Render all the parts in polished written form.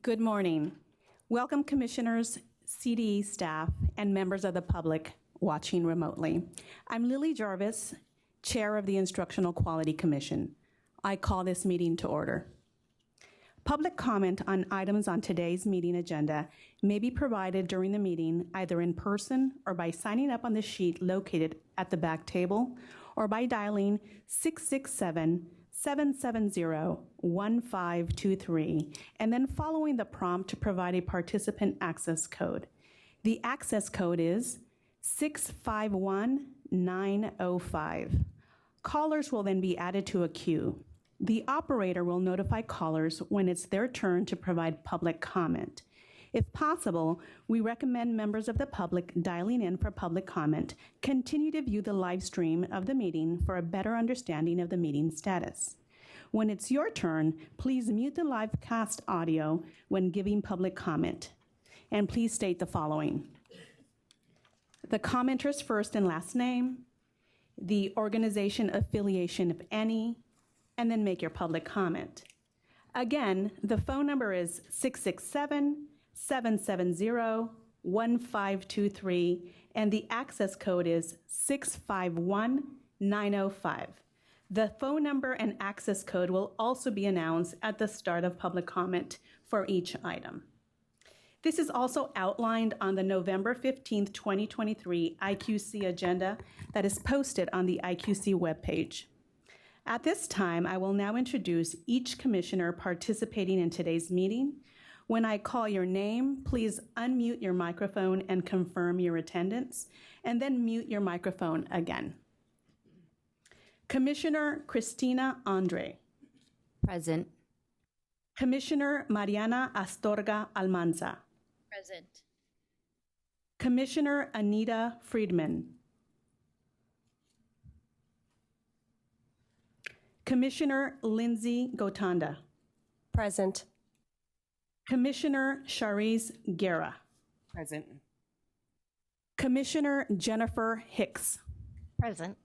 Good morning. Welcome, commissioners, CDE staff, and members of the public watching remotely. I'm Lily Jarvis, Chair of the Instructional Quality Commission. I call this meeting to order. Public comment on items on today's meeting agenda may be provided during the meeting either in person or by signing up on the sheet located at the back table or by dialing 667-770-1523 and then following the prompt to provide a participant access code. The access code is 651905. Callers will then be added to a queue. The operator will notify callers when it's their turn to provide public comment. If possible, we recommend members of the public dialing in for public comment continue to view the live stream of the meeting for a better understanding of the meeting status. When it's your turn, please mute the live cast audio when giving public comment. And please state the following: the commenter's first and last name, the organization affiliation, if any, and then make your public comment. Again, the phone number is 667-770-1523, and the access code is 651905. The phone number and access code will also be announced at the start of public comment for each item. This is also outlined on the November 15th, 2023 IQC agenda that is posted on the IQC webpage. At this time, I will now introduce each commissioner participating in today's meeting. When I call your name, please unmute your microphone and confirm your attendance, and then mute your microphone again. Commissioner Cristina Andre. Present. Commissioner Mariana Astorga Almanza. Present. Commissioner Anita Friedman. Commissioner Lindsay Gotanda. Present. Commissioner Sharice Guerra. Present. Commissioner Jennifer Hicks. Present.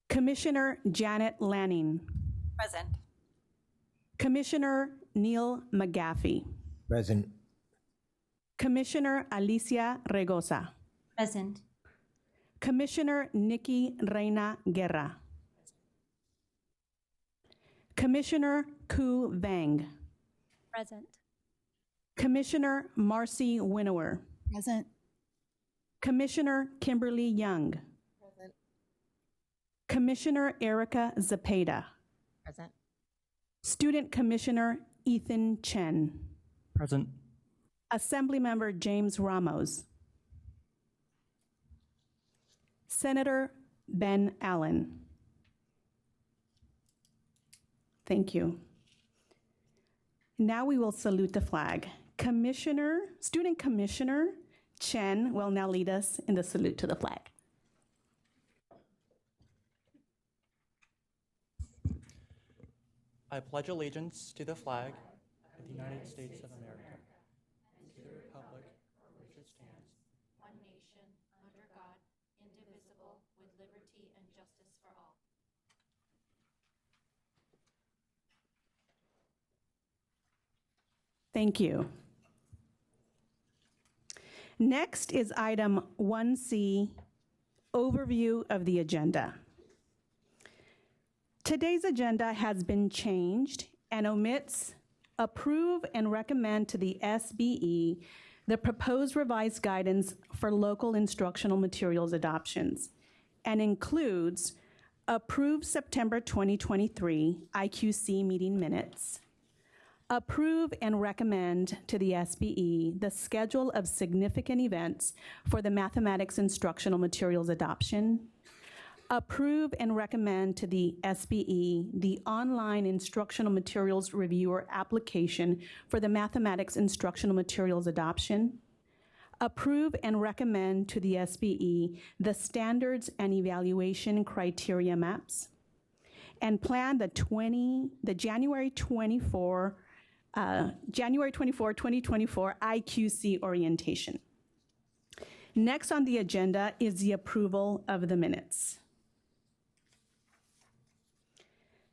Commissioner Janet Lanning. Present. Commissioner Neil McGaffey. Present. Commissioner Alicia Regosa. Present. Commissioner Nikki Reina Guerra. Commissioner Ku Vang. Present. Commissioner Marcy Winnower. Present. Commissioner Kimberly Young. Present. Commissioner Erica Zepeda. Present. Student Commissioner Ethan Chen. Present. Assemblymember James Ramos. Senator Ben Allen. Thank you. Now we will salute the flag. Student Commissioner Chen will now lead us in the salute to the flag. I pledge allegiance to the flag of the United States of America and to the republic for which it stands, one nation, under God, indivisible, with liberty and justice for all. Thank you. Next is item 1C, overview of the agenda. Today's agenda has been changed and omits approve and recommend to the SBE the proposed revised guidance for local instructional materials adoptions and includes approve September 2023 IQC meeting minutes, approve and recommend to the SBE the schedule of significant events for the mathematics instructional materials adoption, approve and recommend to the SBE the online instructional materials reviewer application for the mathematics instructional materials adoption, approve and recommend to the SBE the standards and evaluation criteria maps, and plan the January 24, 2024 IQC orientation. Next on the agenda is the approval of the minutes.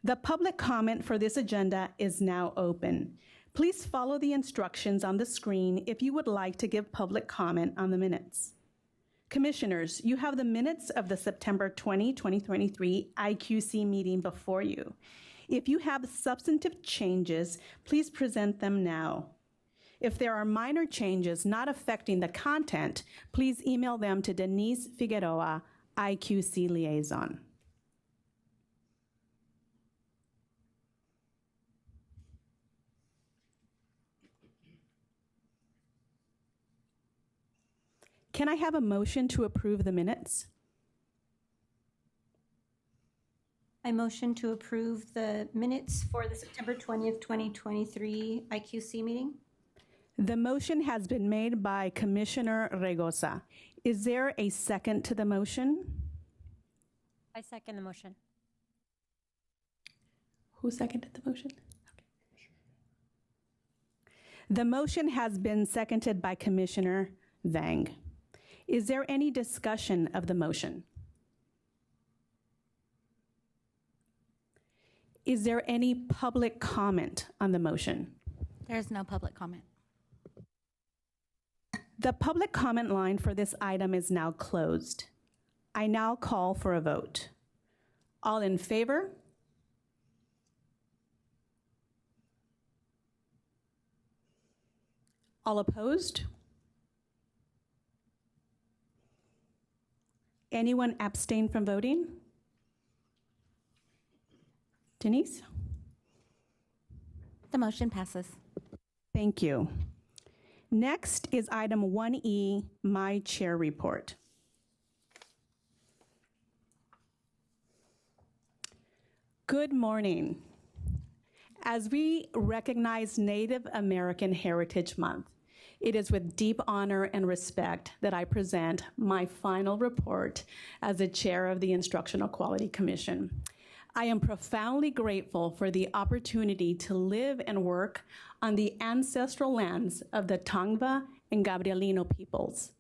The public comment for this agenda is now open. Please follow the instructions on the screen if you would like to give public comment on the minutes. Commissioners, you have the minutes of the September 20, 2023 IQC meeting before you. If you have substantive changes, please present them now. If there are minor changes not affecting the content, please email them to Denise Figueroa, IQC Liaison. Can I have a motion to approve the minutes? I motion to approve the minutes for the September 20th, 2023 IQC meeting. The motion has been made by Commissioner Regosa. Is there a second to the motion? I second the motion. Who seconded the motion? Okay. The motion has been seconded by Commissioner Vang. Is there any discussion of the motion? Is there any public comment on the motion? There is no public comment. The public comment line for this item is now closed. I now call for a vote. All in favor? All opposed? Anyone abstain from voting? Denise? The motion passes. Thank you. Next is item 1E, my chair report. Good morning. As we recognize Native American Heritage Month, it is with deep honor and respect that I present my final report as the chair of the Instructional Quality Commission. I am profoundly grateful for the opportunity to live and work on the ancestral lands of the Tongva and Gabrielino peoples.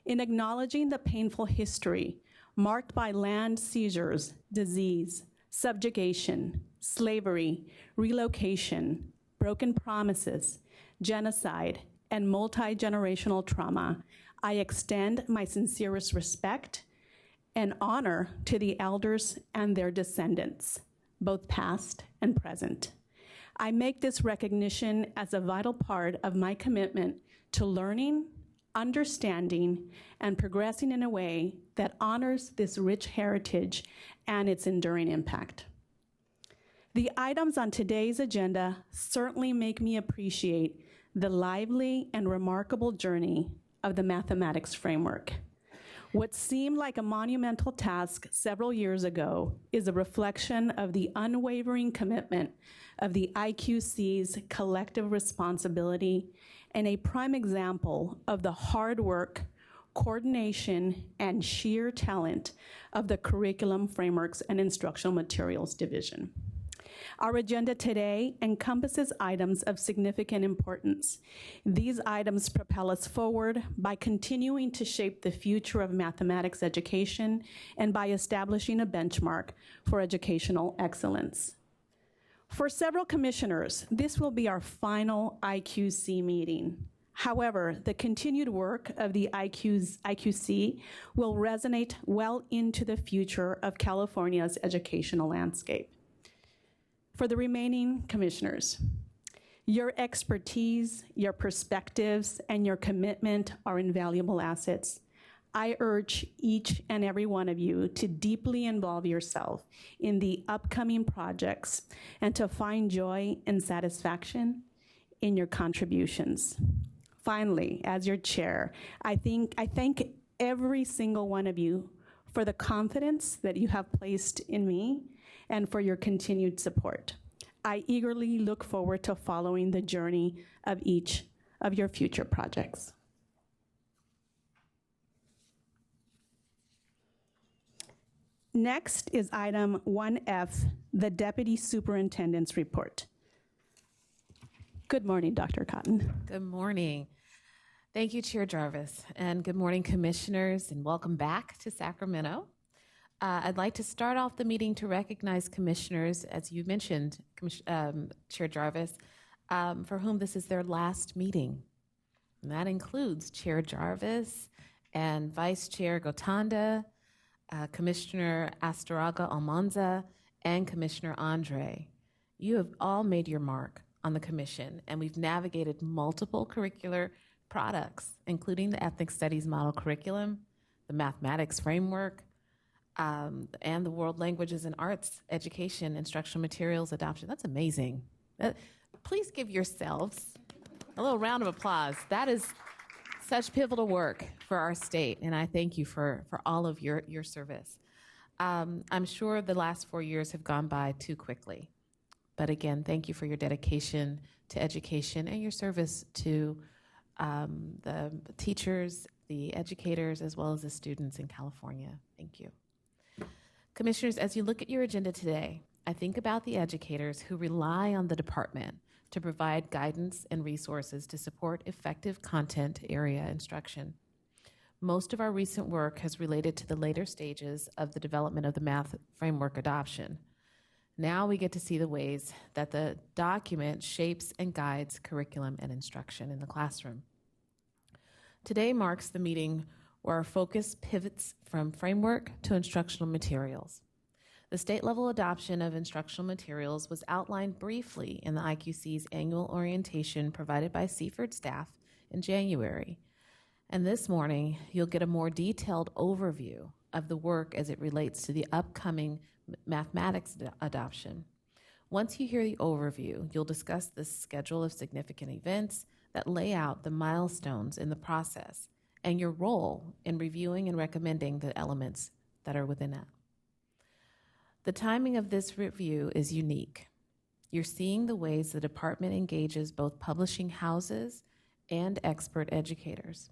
In acknowledging the painful history marked by land seizures, disease, subjugation, slavery, relocation, broken promises, genocide, and multi-generational trauma, I extend my sincerest respect and honor to the elders and their descendants, both past and present. I make this recognition as a vital part of my commitment to learning, understanding, and progressing in a way that honors this rich heritage and its enduring impact. The items on today's agenda certainly make me appreciate the lively and remarkable journey of the mathematics framework. What seemed like a monumental task several years ago is a reflection of the unwavering commitment of the IQC's collective responsibility and a prime example of the hard work, coordination, and sheer talent of the Curriculum Frameworks and Instructional Materials Division. Our agenda today encompasses items of significant importance. These items propel us forward by continuing to shape the future of mathematics education and by establishing a benchmark for educational excellence. For several commissioners, this will be our final IQC meeting. However, the continued work of the IQC will resonate well into the future of California's educational landscape. For the remaining commissioners, your expertise, your perspectives, and your commitment are invaluable assets. I urge each and every one of you to deeply involve yourself in the upcoming projects and to find joy and satisfaction in your contributions. Finally, as your chair, I thank every single one of you for the confidence that you have placed in me and for your continued support. I eagerly look forward to following the journey of each of your future projects. Next is item 1F, the Deputy Superintendent's report. Good morning, Dr. Cotton. Good morning. Thank you, Chair Jarvis, and good morning, commissioners, and welcome back to Sacramento. I'd like to start off the meeting to recognize commissioners, as you mentioned, Chair Jarvis. for whom this is their last meeting. And that includes Chair Jarvis and Vice Chair Gotanda, Commissioner Astaraga Almanza, and Commissioner Andre. You have all made your mark on the commission, and we've navigated multiple curricular products, including the Ethnic Studies Model Curriculum, the Mathematics Framework, and the World Languages and Arts Education Instructional Materials Adoption. That's amazing. Please give yourselves a little round of applause. That is such pivotal work for our state, and I thank you for all of your service. I'm sure the last 4 years have gone by too quickly. But again, thank you for your dedication to education and your service to the teachers, the educators, as well as the students in California. Thank you. Commissioners, as you look at your agenda today, I think about the educators who rely on the department to provide guidance and resources to support effective content area instruction. Most of our recent work has related to the later stages of the development of the math framework adoption. Now we get to see the ways that the document shapes and guides curriculum and instruction in the classroom. Today marks the meeting where our focus pivots from framework to instructional materials. The state-level adoption of instructional materials was outlined briefly in the IQC's annual orientation provided by Seaford staff in January. And this morning, you'll get a more detailed overview of the work as it relates to the upcoming mathematics adoption. Once you hear the overview, you'll discuss the schedule of significant events that lay out the milestones in the process and your role in reviewing and recommending the elements that are within it. The timing of this review is unique. You're seeing the ways the department engages both publishing houses and expert educators.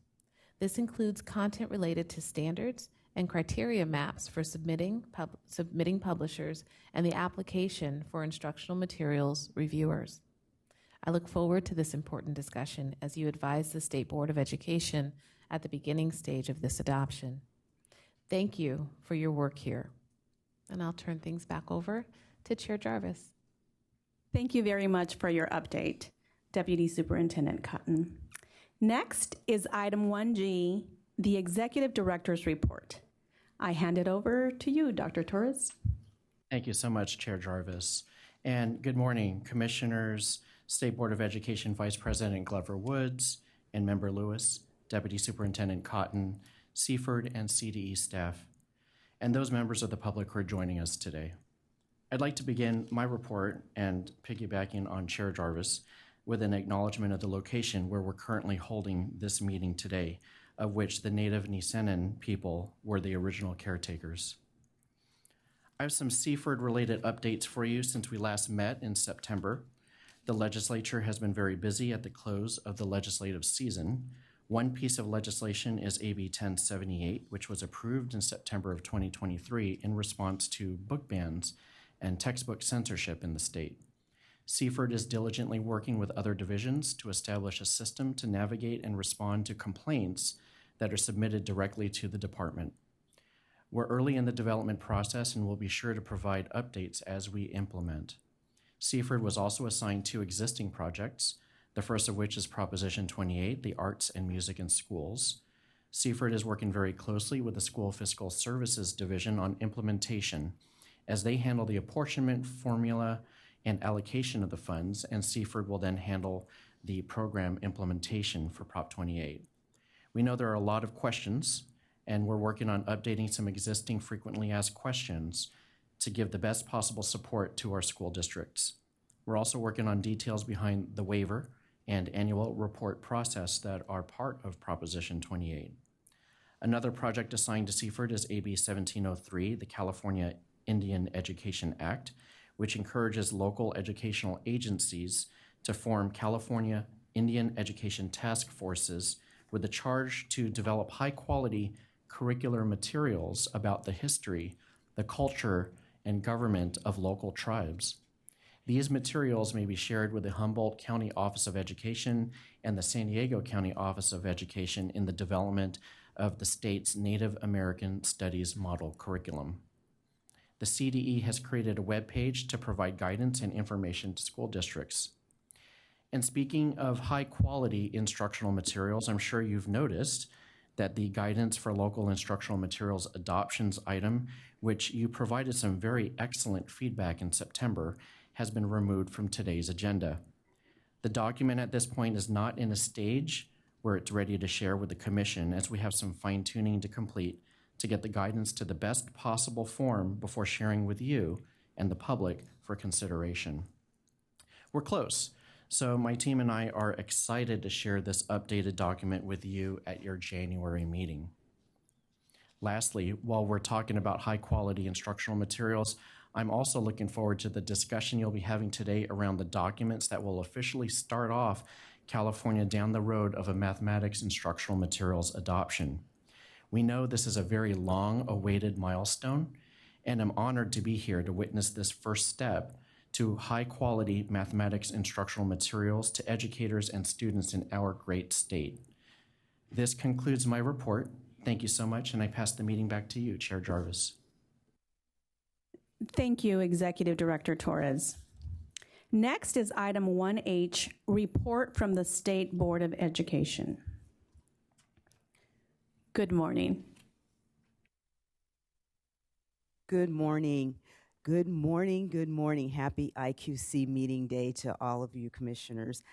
This includes content related to standards and criteria maps for submitting publishers and the application for instructional materials reviewers. I look forward to this important discussion as you advise the State Board of Education at the beginning stage of this adoption. Thank you for your work here. And I'll turn things back over to Chair Jarvis. Thank you very much for your update, Deputy Superintendent Cotton. Next is item 1G, the Executive Director's Report. I hand it over to you, Dr. Torres. Thank you so much, Chair Jarvis. And good morning, Commissioners, State Board of Education Vice President Glover Woods, and Member Lewis, Deputy Superintendent Cotton, Seaford, and CDE staff, and those members of the public who are joining us today. I'd like to begin my report and piggybacking on Chair Jarvis with an acknowledgement of the location where we're currently holding this meeting today, of which the native Nisenan people were the original caretakers. I have some Seaford-related updates for you since we last met in September. The legislature has been very busy at the close of the legislative season. One piece of legislation is AB 1078, which was approved in September of 2023 in response to book bans and textbook censorship in the state. Seaford is diligently working with other divisions to establish a system to navigate and respond to complaints that are submitted directly to the department. We're early in the development process and will be sure to provide updates as we implement. Seaford was also assigned 2 existing projects, the first of which is Proposition 28, the Arts and Music in Schools. Seaford is working very closely with the School Fiscal Services Division on implementation as they handle the apportionment formula and allocation of the funds, and Seaford will then handle the program implementation for Prop 28. We know there are a lot of questions, and we're working on updating some existing frequently asked questions to give the best possible support to our school districts. We're also working on details behind the waiver and annual report process that are part of Proposition 28. Another project assigned to Seaford is AB 1703, the California Indian Education Act, which encourages local educational agencies to form California Indian Education Task Forces with the charge to develop high-quality curricular materials about the history, the culture, and government of local tribes. These materials may be shared with the Humboldt County Office of Education and the San Diego County Office of Education in the development of the state's Native American Studies model curriculum. The CDE has created a web page to provide guidance and information to school districts. And speaking of high-quality instructional materials, I'm sure you've noticed that the guidance for local instructional materials adoptions item, which you provided some very excellent feedback in September, has been removed from today's agenda. The document at this point is not in a stage where it's ready to share with the Commission, as we have some fine-tuning to complete to get the guidance to the best possible form before sharing with you and the public for consideration. We're close, so my team and I are excited to share this updated document with you at your January meeting. Lastly, while we're talking about high-quality instructional materials, I'm also looking forward to the discussion you'll be having today around the documents that will officially start off California down the road of a mathematics instructional materials adoption. We know this is a very long-awaited milestone, and I'm honored to be here to witness this first step to high-quality mathematics instructional materials to educators and students in our great state. This concludes my report. Thank you so much, and I pass the meeting back to you, Chair Jarvis. Thank you, Executive Director Torres. Next is item 1H, report from the State Board of Education. Good morning. Good morning. Good morning. Good morning. Happy IQC meeting day to all of you commissioners.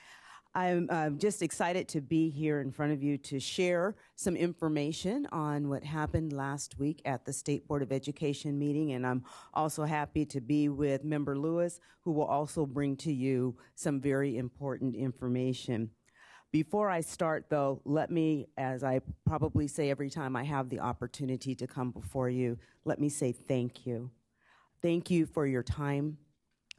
I'm just excited to be here in front of you to share some information on what happened last week at the State Board of Education meeting, and I'm also happy to be with Member Lewis, who will also bring to you some very important information. Before I start, though, let me, as I probably say every time I have the opportunity to come before you, let me say thank you. Thank you for your time.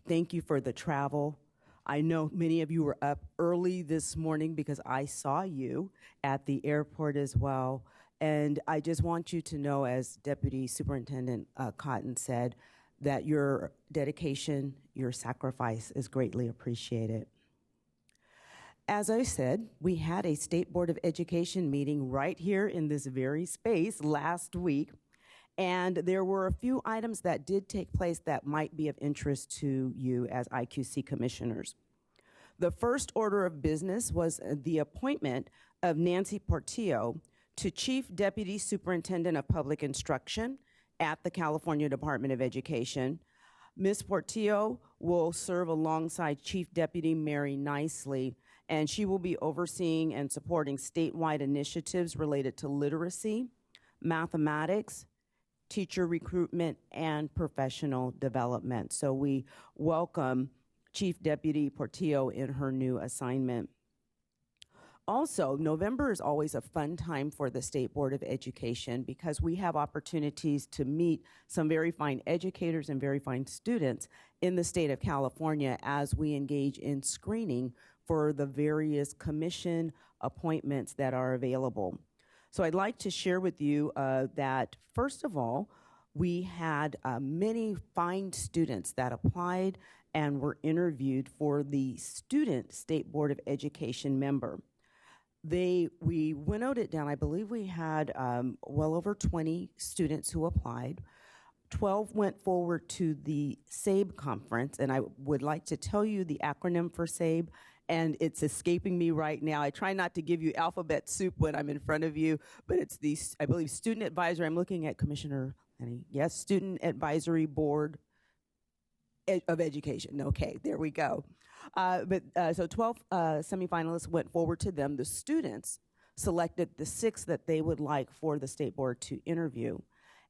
Thank you for the travel. I know many of you were up early this morning because I saw you at the airport as well. And I just want you to know, as Deputy Superintendent Cotton said, that your dedication, your sacrifice is greatly appreciated. As I said, we had a State Board of Education meeting right here in this very space last week. And there were a few items that did take place that might be of interest to you as IQC commissioners. The first order of business was the appointment of Nancy Portillo to Chief Deputy Superintendent of Public Instruction at the California Department of Education. Ms. Portillo will serve alongside Chief Deputy Mary Nicely, and she will be overseeing and supporting statewide initiatives related to literacy, mathematics, teacher recruitment, and professional development. So we welcome Chief Deputy Portillo in her new assignment. Also, November is always a fun time for the State Board of Education because we have opportunities to meet some very fine educators and very fine students in the state of California as we engage in screening for the various commission appointments that are available. So I'd like to share with you that, first of all, we had many fine students that applied and were interviewed for the Student State Board of Education member. We winnowed it down. I believe we had well over 20 students who applied. 12 went forward to the SABE conference, and I would like to tell you the acronym for SABE, and it's escaping me right now. I try not to give you alphabet soup when I'm in front of you, but it's the, I believe, Student Advisory. I'm looking at Commissioner Lenny. Yes, Student Advisory Board of Education. Okay, there we go. So 12 semifinalists went forward to them. The students selected the 6 that they would like for the State Board to interview.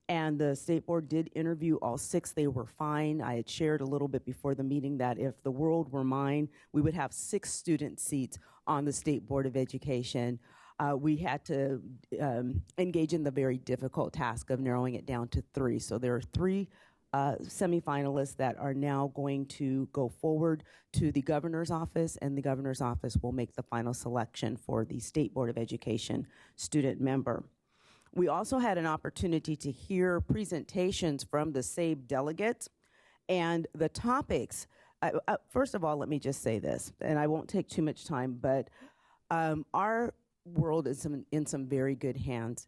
And the State Board did interview all 6. They were fine. I had shared a little bit before the meeting that if the world were mine, we would have 6 student seats on the State Board of Education. We had to engage in the very difficult task of narrowing it down to 3. So there are 3 semifinalists that are now going to go forward to the governor's office, and the governor's office will make the final selection for the State Board of Education student member. We also had an opportunity to hear presentations from the SABE delegates, and the topics, first of all, let me just say this, and I won't take too much time, but our world is in some very good hands,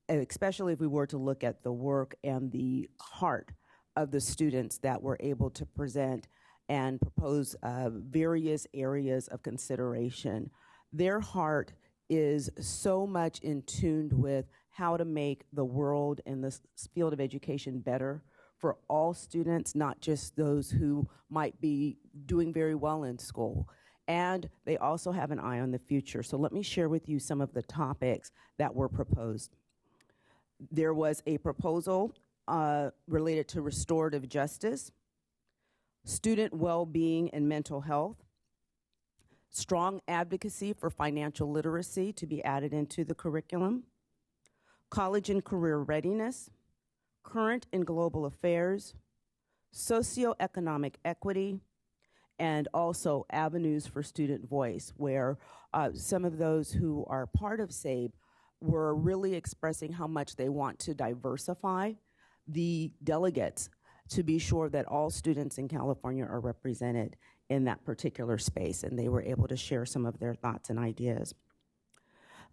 especially if we were to look at the work and the heart of the students that were able to present and propose various areas of consideration. Their heart is so much in tune with how to make the world and the field of education better for all students, not just those who might be doing very well in school. And they also have an eye on the future. So let me share with you some of the topics that were proposed. There was a proposal related to restorative justice, student well-being and mental health, strong advocacy for financial literacy to be added into the curriculum, college and career readiness, current and global affairs, socioeconomic equity, and also avenues for student voice, where some of those who are part of SABE were really expressing how much they want to diversify the delegates to be sure that all students in California are represented in that particular space, and they were able to share some of their thoughts and ideas.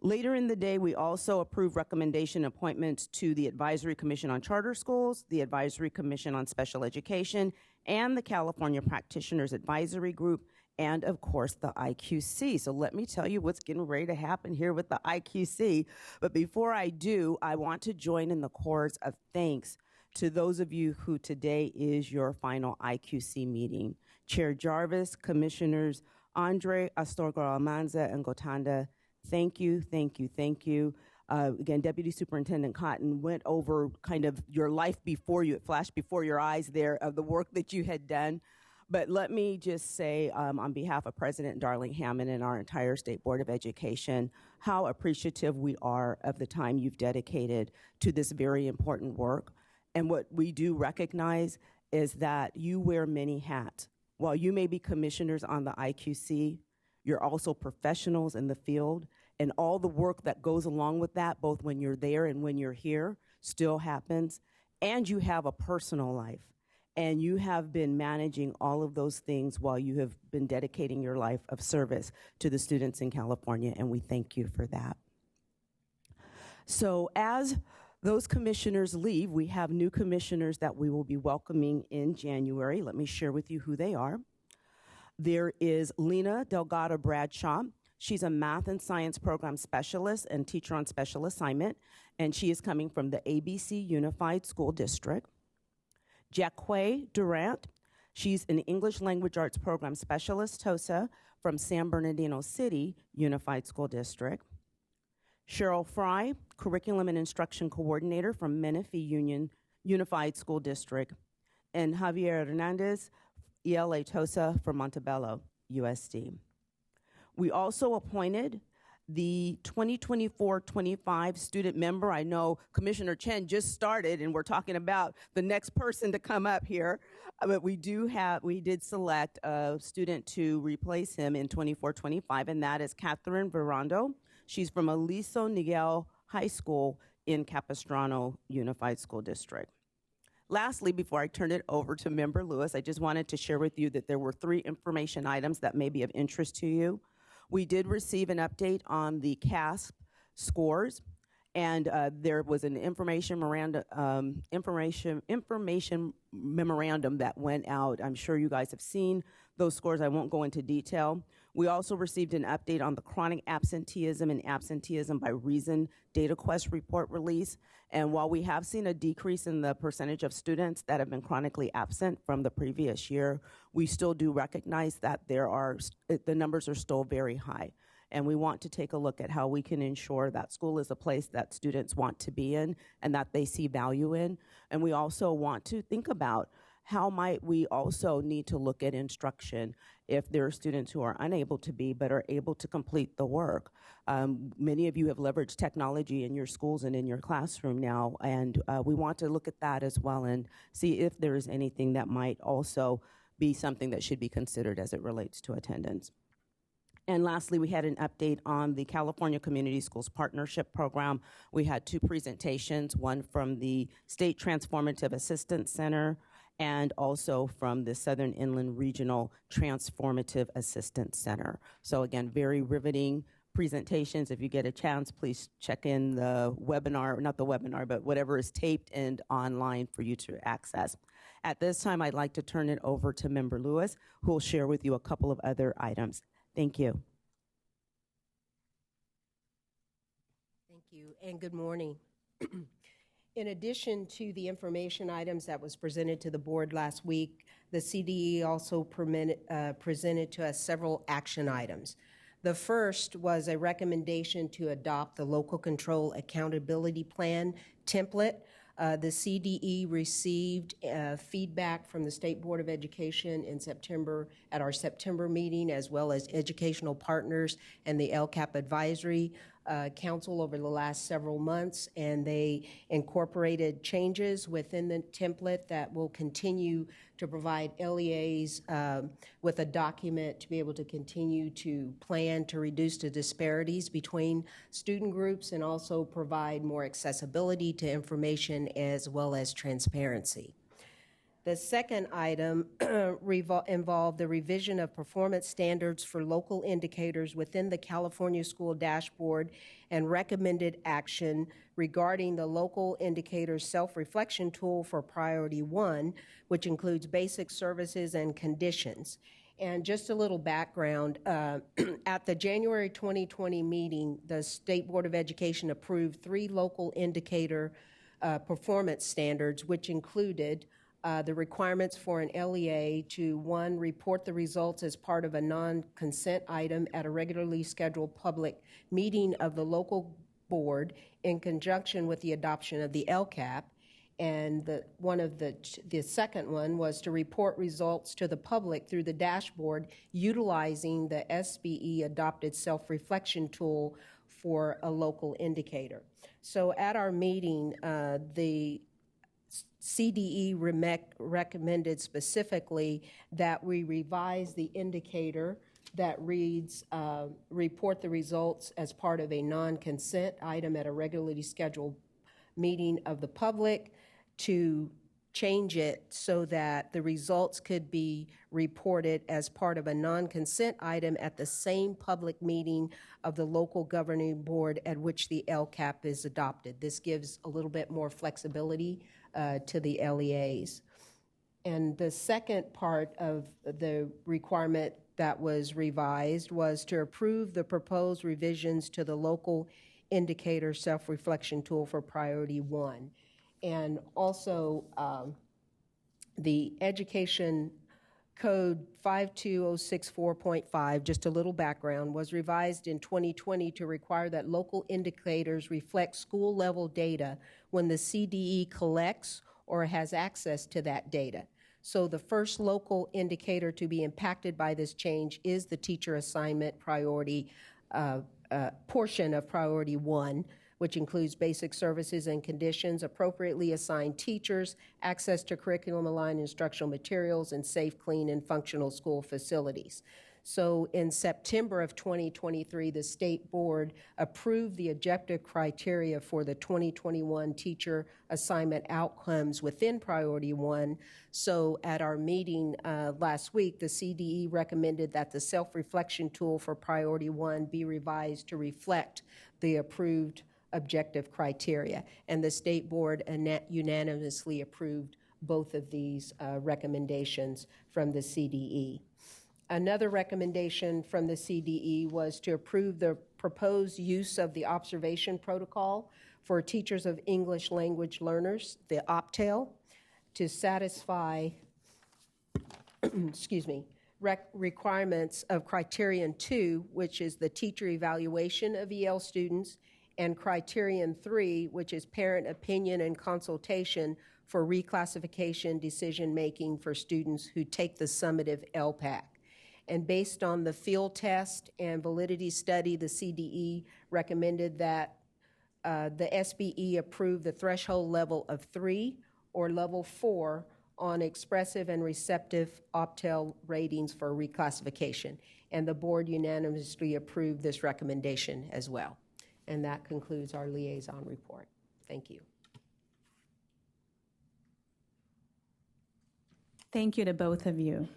Later in the day, we also approved recommendation appointments to the Advisory Commission on Charter Schools, the Advisory Commission on Special Education, and the California Practitioners Advisory Group, and of course the IQC. So let me tell you what's getting ready to happen here with the IQC. But before I do, I want to join in the chorus of thanks to those of you who today is your final IQC meeting. Chair Jarvis, Commissioners Andre, Astorga Almanza, and Gotanda, thank you, thank you, thank you. Again, Deputy Superintendent Cotton went over kind of your life before you, it flashed before your eyes there of the work that you had done. But let me just say on behalf of President Darling Hammond and our entire State Board of Education, how appreciative we are of the time you've dedicated to this very important work. And what we do recognize is that you wear many hats. While you may be commissioners on the IQC, you're also professionals in the field, and all the work that goes along with that, both when you're there and when you're here, still happens. And you have a personal life, and you have been managing all of those things while you have been dedicating your life of service to the students in California, and we thank you for that. So as those commissioners leave, we have new commissioners that we will be welcoming in January. Let me share with you who they are. There is Lena Delgado Bradshaw. She's a math and science program specialist and teacher on special assignment, and she is coming from the ABC Unified School District. Jacque Durant, she's an English Language Arts program specialist, TOSA, from San Bernardino City Unified School District. Cheryl Fry, Curriculum and Instruction Coordinator from Menifee Unified School District. And Javier Hernandez, ELA TOSA from Montebello, USD. We also appointed the 2024-25 student member. I know Commissioner Chen just started, and we're talking about the next person to come up here. But we did select a student to replace him in 24-25, and that is Catherine Verando. She's from Aliso Niguel High School in Capistrano Unified School District. Lastly, before I turn it over to Member Lewis, I just wanted to share with you that there were 3 information items that may be of interest to you. We did receive an update on the CASP scores, and there was an information memorandum that went out. I'm sure you guys have seen those scores. I won't go into detail. We also received an update on the chronic absenteeism and absenteeism by reason data quest report release. And while we have seen a decrease in the percentage of students that have been chronically absent from the previous year, we still do recognize that the numbers are still very high. And we want to take a look at how we can ensure that school is a place that students want to be in and that they see value in. And we also want to think about how might we also need to look at instruction if there are students who are unable to be but are able to complete the work. Many of you have leveraged technology in your schools and in your classroom now, and we want to look at that as well and see if there is anything that might also be something that should be considered as it relates to attendance. And lastly, we had an update on the California Community Schools Partnership Program. We had 2 presentations, one from the State Transformative Assistance Center and also from the Southern Inland Regional Transformative Assistance Center. So again, very riveting presentations. If you get a chance, please check in the webinar, not the webinar, but whatever is taped and online for you to access. At this time, I'd like to turn it over to Member Lewis, who will share with you a couple of other items. Thank you. Thank you, and good morning. In addition to the information items that was presented to the board last week, the CDE also presented to us several action items. The first was a recommendation to adopt the Local Control Accountability Plan template. The CDE received feedback from the State Board of Education in September at our September meeting, as well as educational partners and the LCAP Advisory Council over the last several months, and they incorporated changes within the template that will continue to provide LEAs with a document to be able to continue to plan to reduce the disparities between student groups and also provide more accessibility to information as well as transparency. The second item involved the revision of performance standards for local indicators within the California School Dashboard and recommended action regarding the local indicators self-reflection tool for Priority 1, which includes basic services and conditions. And just a little background, at the January 2020 meeting, the State Board of Education approved 3 local indicator performance standards, which included the requirements for an LEA to, 1, report the results as part of a non-consent item at a regularly scheduled public meeting of the local board in conjunction with the adoption of the LCAP. And the second one was to report results to the public through the dashboard utilizing the SBE adopted self-reflection tool for a local indicator. So at our meeting, the CDE recommended specifically that we revise the indicator that reads, report the results as part of a non-consent item at a regularly scheduled meeting of the public, to change it so that the results could be reported as part of a non-consent item at the same public meeting of the local governing board at which the LCAP is adopted. This gives a little bit more flexibility to the LEAs. And the second part of the requirement that was revised was to approve the proposed revisions to the local indicator self-reflection tool for Priority 1. And also the Education Code 52064.5, just a little background, was revised in 2020 to require that local indicators reflect school-level data when the CDE collects or has access to that data. So the first local indicator to be impacted by this change is the teacher assignment priority portion of Priority 1, which includes basic services and conditions, appropriately assigned teachers, access to curriculum-aligned instructional materials, and safe, clean, and functional school facilities. So in September of 2023, the State Board approved the objective criteria for the 2021 teacher assignment outcomes within Priority 1. So at our meeting last week, the CDE recommended that the self-reflection tool for Priority 1 be revised to reflect the approved objective criteria. And the State Board unanimously approved both of these recommendations from the CDE. Another recommendation from the CDE was to approve the proposed use of the observation protocol for teachers of English language learners, the OPTAL, to satisfy requirements of Criterion 2, which is the teacher evaluation of EL students, and Criterion 3, which is parent opinion and consultation for reclassification decision-making for students who take the summative LPAC. And based on the field test and validity study, the CDE recommended that the SBE approve the threshold level of 3 or level 4 on expressive and receptive OPTAL ratings for reclassification. And the board unanimously approved this recommendation as well. And that concludes our liaison report. Thank you. Thank you to both of you.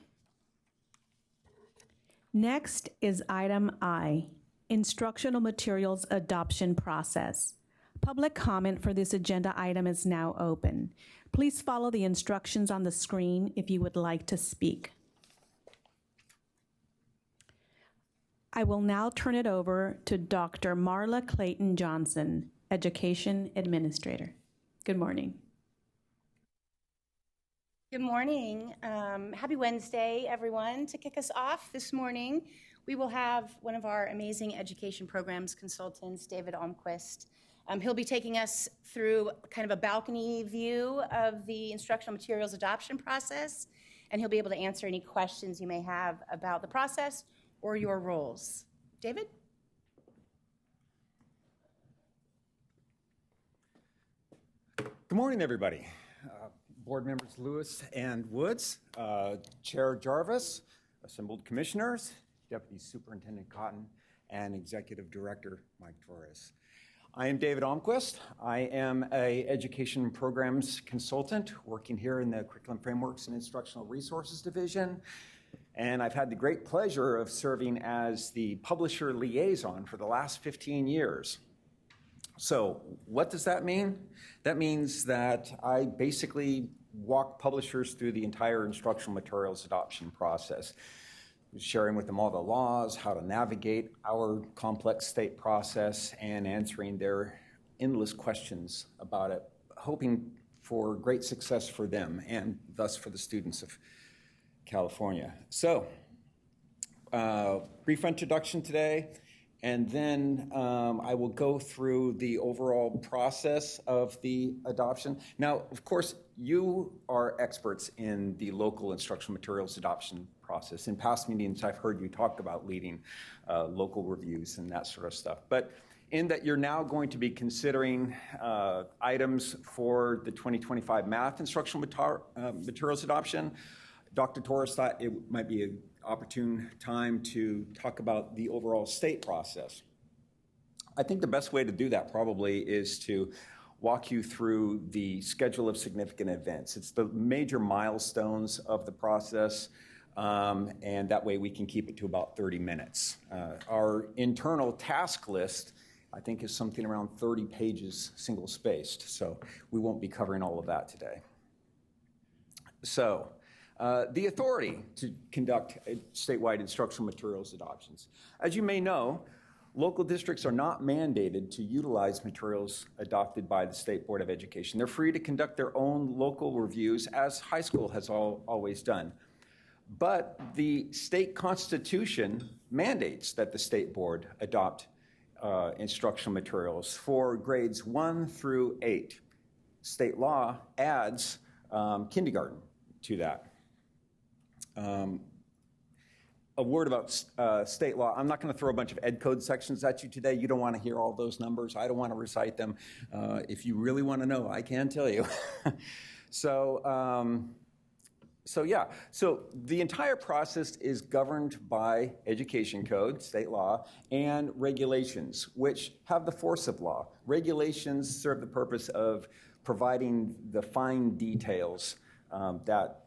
Next is item I, Instructional Materials Adoption Process. Public comment for this agenda item is now open. Please follow the instructions on the screen if you would like to speak. I will now turn it over to Dr. Marla Clayton Johnson, Education Administrator. Good morning. Good morning. Happy Wednesday, everyone. To kick us off this morning, we will have one of our amazing education programs consultants, David Almquist. He'll be taking us through kind of a balcony view of the instructional materials adoption process, and he'll be able to answer any questions you may have about the process or your roles. David? Good morning, everybody. Board members Lewis and Woods, Chair Jarvis, assembled commissioners, Deputy Superintendent Cotton, and Executive Director Mike Torres. I am David Almquist. I am an education programs consultant working here in the Curriculum Frameworks and Instructional Resources Division. And I've had the great pleasure of serving as the publisher liaison for the last 15 years. So what does that mean? That means that I basically walk publishers through the entire instructional materials adoption process, sharing with them all the laws, how to navigate our complex state process, and answering their endless questions about it, hoping for great success for them and thus for the students of California. So, brief introduction today, and then I will go through the overall process of the adoption. Now, of course, you are experts in the local instructional materials adoption process. In past meetings, I've heard you talk about leading local reviews and that sort of stuff. But in that you're now going to be considering items for the 2025 math instructional materials adoption, Dr. Torres thought it might be an opportune time to talk about the overall state process. I think the best way to do that probably is to walk you through the schedule of significant events. It's the major milestones of the process, and that way we can keep it to about 30 minutes. Our internal task list, I think, is something around 30 pages single-spaced, so we won't be covering all of that today. So, the authority to conduct statewide instructional materials adoptions. As you may know, local districts are not mandated to utilize materials adopted by the State Board of Education. They're free to conduct their own local reviews, as high school has always done. But the state constitution mandates that the State Board adopt instructional materials for grades 1 through 8. State law adds kindergarten to that. A word about state law. I'm not going to throw a bunch of ed code sections at you today. You don't want to hear all those numbers. I don't want to recite them. If you really want to know, I can tell you. So the entire process is governed by education code, state law, and regulations, which have the force of law. Regulations serve the purpose of providing the fine details that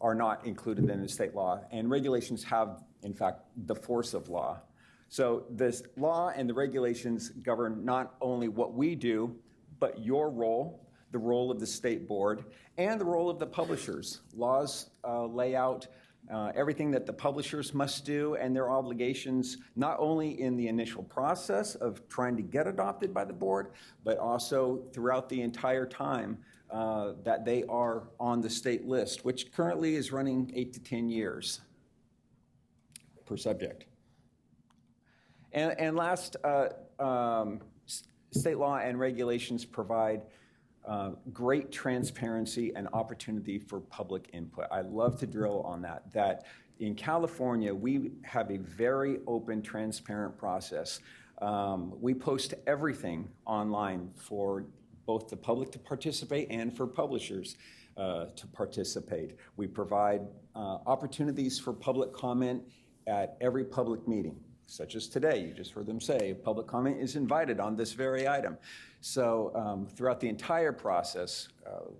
are not included in the state law, and regulations have, in fact, the force of law. So this law and the regulations govern not only what we do, but your role, the role of the State Board, and the role of the publishers. Laws lay out everything that the publishers must do and their obligations, not only in the initial process of trying to get adopted by the board, but also throughout the entire time that they are on the state list, which currently is running 8 to 10 years per subject. And last, state law and regulations provide great transparency and opportunity for public input. I love to drill on that in California, we have a very open, transparent process. We post everything online for both the public to participate and for publishers to participate. We provide opportunities for public comment at every public meeting, such as today. You just heard them say public comment is invited on this very item. So throughout the entire process,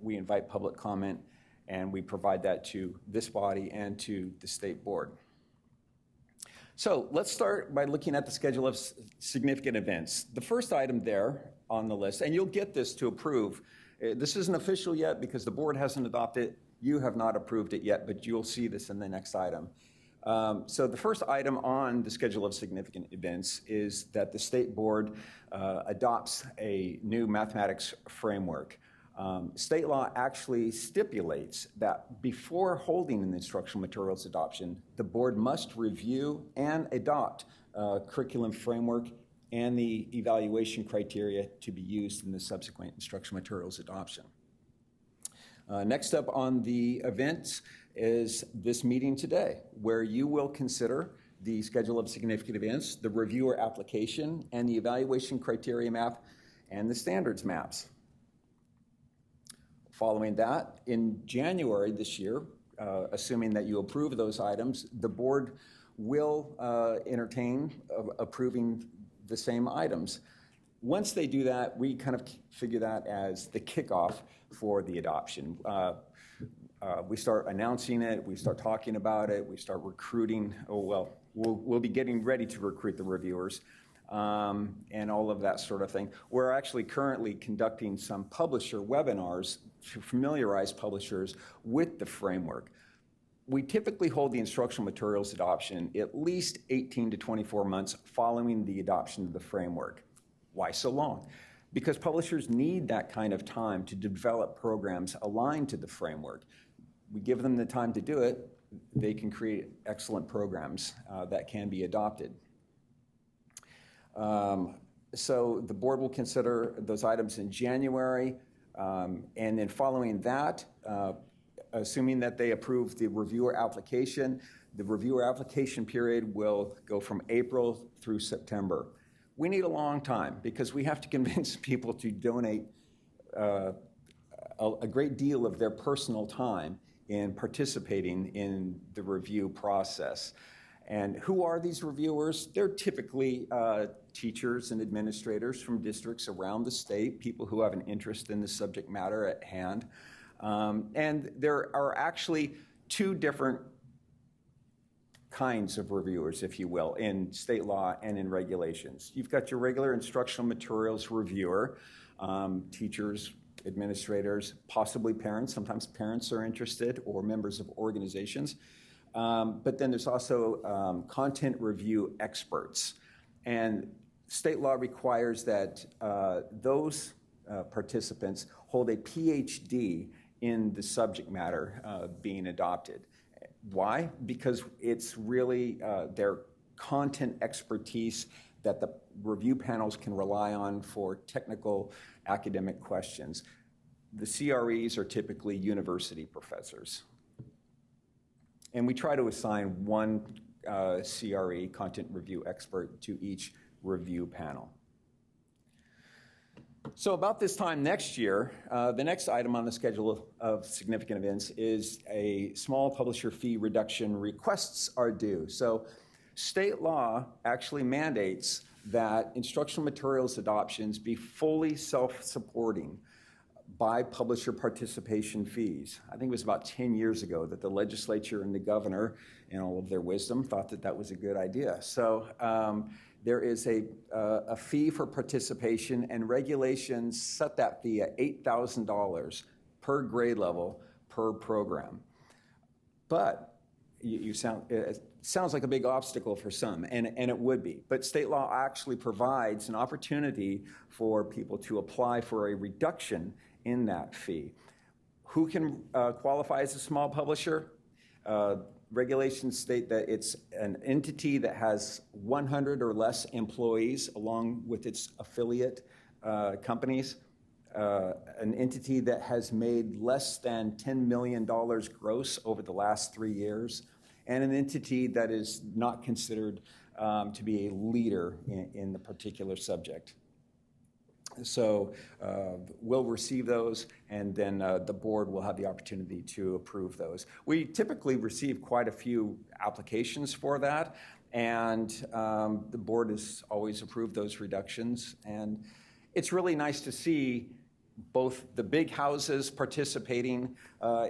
we invite public comment, and we provide that to this body and to the State Board. So let's start by looking at the schedule of significant events. The first item there on the list, and you'll get this to approve. This isn't official yet because the board hasn't adopted it. You have not approved it yet, but you'll see this in the next item. So the first item on the schedule of significant events is that the state board adopts a new mathematics framework. State law actually stipulates that before holding an instructional materials adoption, the board must review and adopt curriculum framework and the evaluation criteria to be used in the subsequent instructional materials adoption. Next up on the events is this meeting today, where you will consider the schedule of significant events, the reviewer application, and the evaluation criteria map, and the standards maps. Following that, in January this year, assuming that you approve those items, the board will entertain approving the same items. Once they do that, we kind of figure that as the kickoff for the adoption. We start announcing it, we start talking about it, we start recruiting. We'll be getting ready to recruit the reviewers and all of that sort of thing. We're actually currently conducting some publisher webinars to familiarize publishers with the framework. We typically hold the instructional materials adoption at least 18 to 24 months following the adoption of the framework. Why so long? Because publishers need that kind of time to develop programs aligned to the framework. We give them the time to do it, they can create excellent programs that can be adopted. So the board will consider those items in January, and then following that, assuming that they approve the reviewer application period will go from April through September. We need a long time because we have to convince people to donate a great deal of their personal time in participating in the review process. And who are these reviewers? They're typically teachers and administrators from districts around the state, people who have an interest in the subject matter at hand. And there are actually two different kinds of reviewers, if you will, in state law and in regulations. You've got your regular instructional materials reviewer, teachers, administrators, possibly parents. Sometimes parents are interested or members of organizations. But then there's also content review experts. And state law requires that those participants hold a PhD in the subject matter being adopted. Why? Because it's really their content expertise that the review panels can rely on for technical academic questions. The CREs are typically university professors. And we try to assign one CRE, content review expert, to each review panel. So about this time next year, the next item on the schedule of significant events is a small publisher fee reduction requests are due. So state law actually mandates that instructional materials adoptions be fully self-supporting by publisher participation fees. I think it was about 10 years ago that the legislature and the governor, in all of their wisdom, thought that that was a good idea. So there is a fee for participation, and regulations set that fee at $8,000 per grade level per program. But it sounds like a big obstacle for some, and it would be. But state law actually provides an opportunity for people to apply for a reduction in that fee. Who can qualify as a small publisher? Regulations state that it's an entity that has 100 or less employees along with its affiliate companies, an entity that has made less than $10 million gross over the last 3 years, and an entity that is not considered to be a leader in the particular subject. So we'll receive those, and then the board will have the opportunity to approve those. We typically receive quite a few applications for that, and the board has always approved those reductions. And it's really nice to see both the big houses participating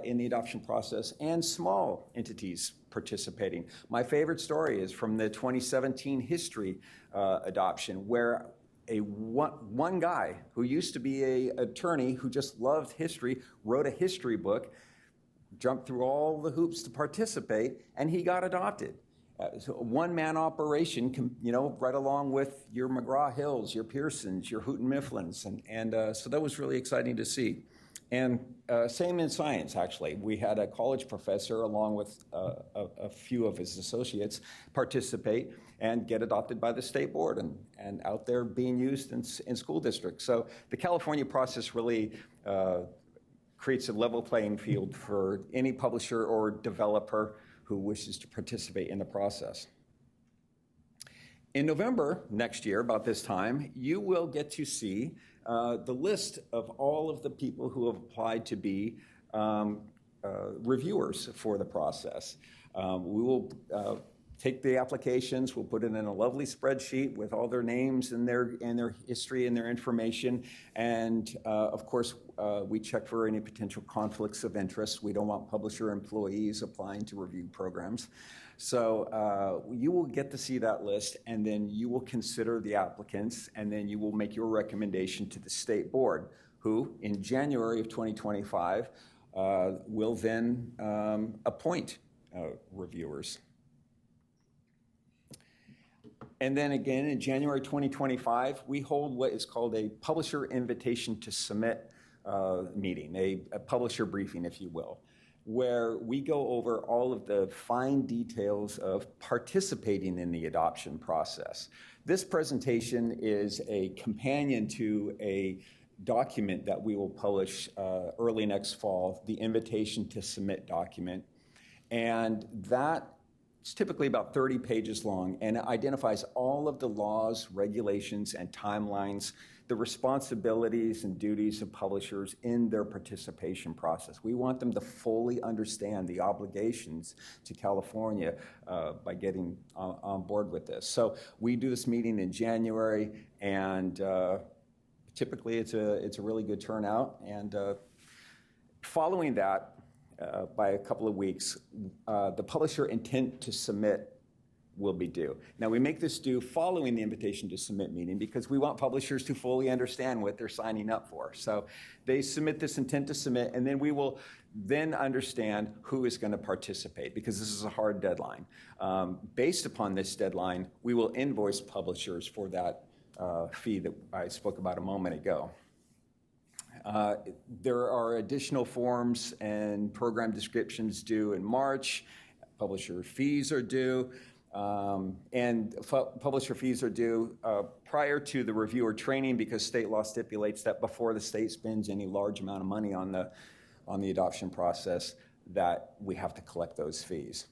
in the adoption process and small entities participating. My favorite story is from the 2017 history adoption, where one guy who used to be an attorney who just loved history wrote a history book, jumped through all the hoops to participate, and he got adopted. So a one-man operation, right along with your McGraw-Hills, your Pearsons, your Houghton Mifflins, and so that was really exciting to see. And same in science, actually. We had a college professor, along with a few of his associates, participate and get adopted by the state board and out there being used in school districts. So the California process really creates a level playing field for any publisher or developer who wishes to participate in the process. In November next year, about this time, you will get to see the list of all of the people who have applied to be reviewers for the process. We will take the applications, we'll put it in a lovely spreadsheet with all their names and their history and their information. And of course, we check for any potential conflicts of interest. We don't want publisher employees applying to review programs. So you will get to see that list, and then you will consider the applicants, and then you will make your recommendation to the state board, who in January of 2025 will then appoint reviewers. And then again, in January 2025, we hold what is called a publisher invitation to submit meeting, a publisher briefing, if you will, where we go over all of the fine details of participating in the adoption process. This presentation is a companion to a document that we will publish early next fall, the invitation to submit document. And that it's typically about 30 pages long, and it identifies all of the laws, regulations, and timelines, the responsibilities and duties of publishers in their participation process. We want them to fully understand the obligations to California by getting on board with this. So we do this meeting in January, and typically it's a really good turnout. And following that, by a couple of weeks, the publisher intent to submit will be due. Now, we make this due following the invitation to submit meeting because we want publishers to fully understand what they're signing up for. So they submit this intent to submit, and then we will then understand who is going to participate because this is a hard deadline. Based upon this deadline, we will invoice publishers for that fee that I spoke about a moment ago. There are additional forms and program descriptions due in March. Publisher fees are due, and publisher fees are due prior to the reviewer training because state law stipulates that before the state spends any large amount of money on the adoption process, that we have to collect those fees.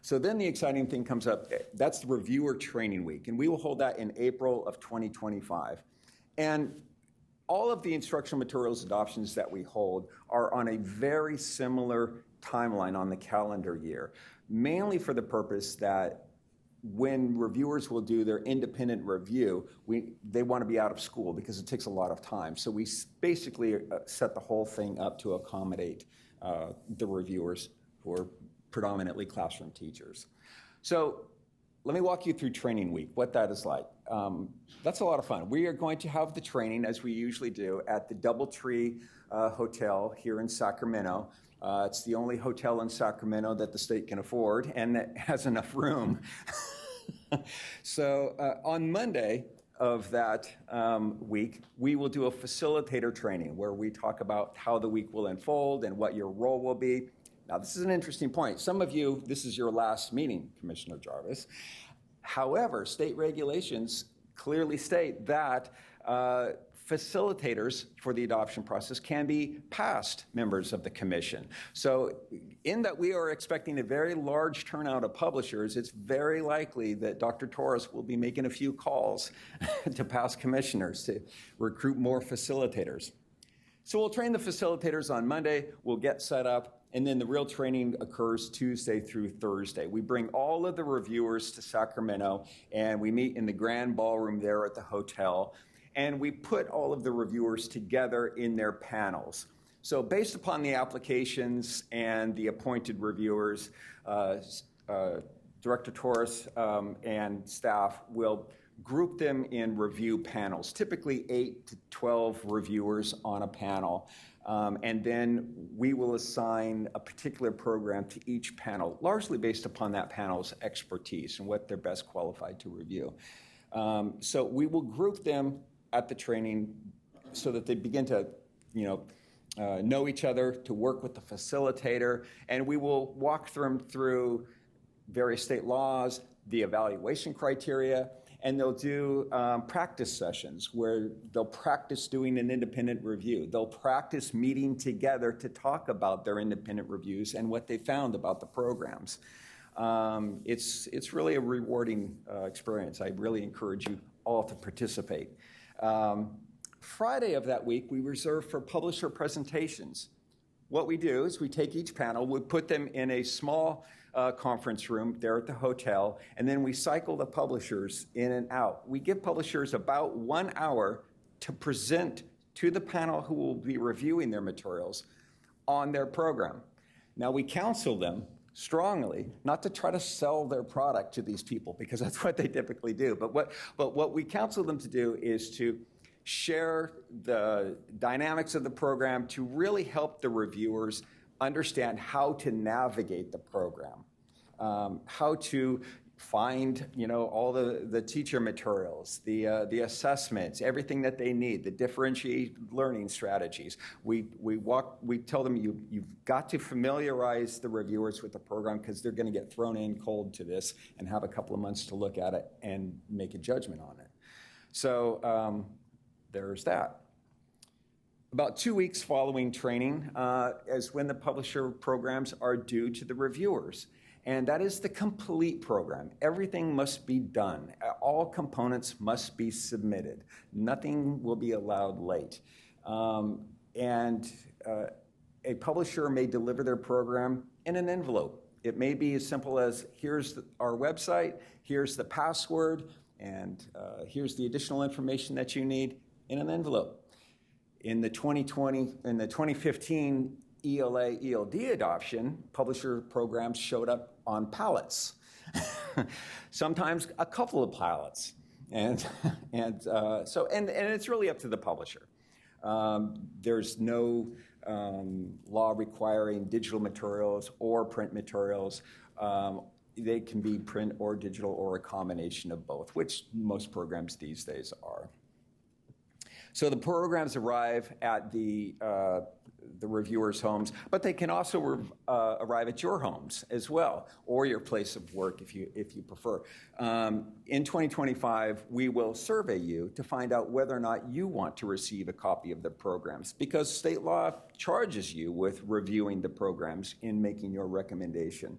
So then the exciting thing comes up. That's the reviewer training week, and we will hold that in April of 2025. And all of the instructional materials adoptions that we hold are on a very similar timeline on the calendar year, mainly for the purpose that when reviewers will do their independent review, they want to be out of school because it takes a lot of time. So we basically set the whole thing up to accommodate the reviewers who are predominantly classroom teachers. So let me walk you through training week, what that is like. That's a lot of fun. We are going to have the training, as we usually do, at the Doubletree Hotel here in Sacramento. It's the only hotel in Sacramento that the state can afford and that has enough room. So on Monday of that week, we will do a facilitator training where we talk about how the week will unfold and what your role will be. Now, this is an interesting point. Some of you, this is your last meeting, Commissioner Jarvis. However, state regulations clearly state that facilitators for the adoption process can be past members of the commission. So in that we are expecting a very large turnout of publishers, it's very likely that Dr. Torres will be making a few calls to past commissioners to recruit more facilitators. So we'll train the facilitators on Monday, we'll get set up, and then the real training occurs Tuesday through Thursday. We bring all of the reviewers to Sacramento, and we meet in the grand ballroom there at the hotel. and we put all of the reviewers together in their panels. So based upon the applications and the appointed reviewers, Director Torres and staff will group them in review panels, typically 8 to 12 reviewers on a panel. And then we will assign a particular program to each panel, largely based upon that panel's expertise and what they're best qualified to review. So we will group them at the training so that they begin to, know each other, to work with the facilitator, and we will walk them through various state laws, the evaluation criteria, and they'll do practice sessions where they'll practice doing an independent review. They'll practice meeting together to talk about their independent reviews and what they found about the programs. It's really a rewarding experience. I really encourage you all to participate. Friday of that week, we reserve for publisher presentations. What we do is we take each panel, we put them in a small conference room there at the hotel, and then we cycle the publishers in and out. We give publishers about 1 hour to present to the panel who will be reviewing their materials on their program. Now, we counsel them strongly not to try to sell their product to these people, because that's what they typically do. But what we counsel them to do is to share the dynamics of the program to really help the reviewers understand how to navigate the program, how to find, all the teacher materials, the assessments, everything that they need, the differentiated learning strategies. We tell them you've got to familiarize the reviewers with the program, because they're going to get thrown in cold to this and have a couple of months to look at it and make a judgment on it. So there's that. About 2 weeks following training is when the publisher programs are due to the reviewers. And that is the complete program. Everything must be done. All components must be submitted. Nothing will be allowed late. And a publisher may deliver their program in an envelope. It may be as simple as, here's our website, here's the password, and here's the additional information that you need in an envelope. In the 2015 ELA ELD adoption, publisher programs showed up on pallets, sometimes a couple of pallets, and it's really up to the publisher. There's no law requiring digital materials or print materials. They can be print or digital or a combination of both, which most programs these days are. So the programs arrive at the reviewers' homes, but they can also arrive at your homes as well, or your place of work if you prefer. In 2025, we will survey you to find out whether or not you want to receive a copy of the programs, because state law charges you with reviewing the programs in making your recommendation.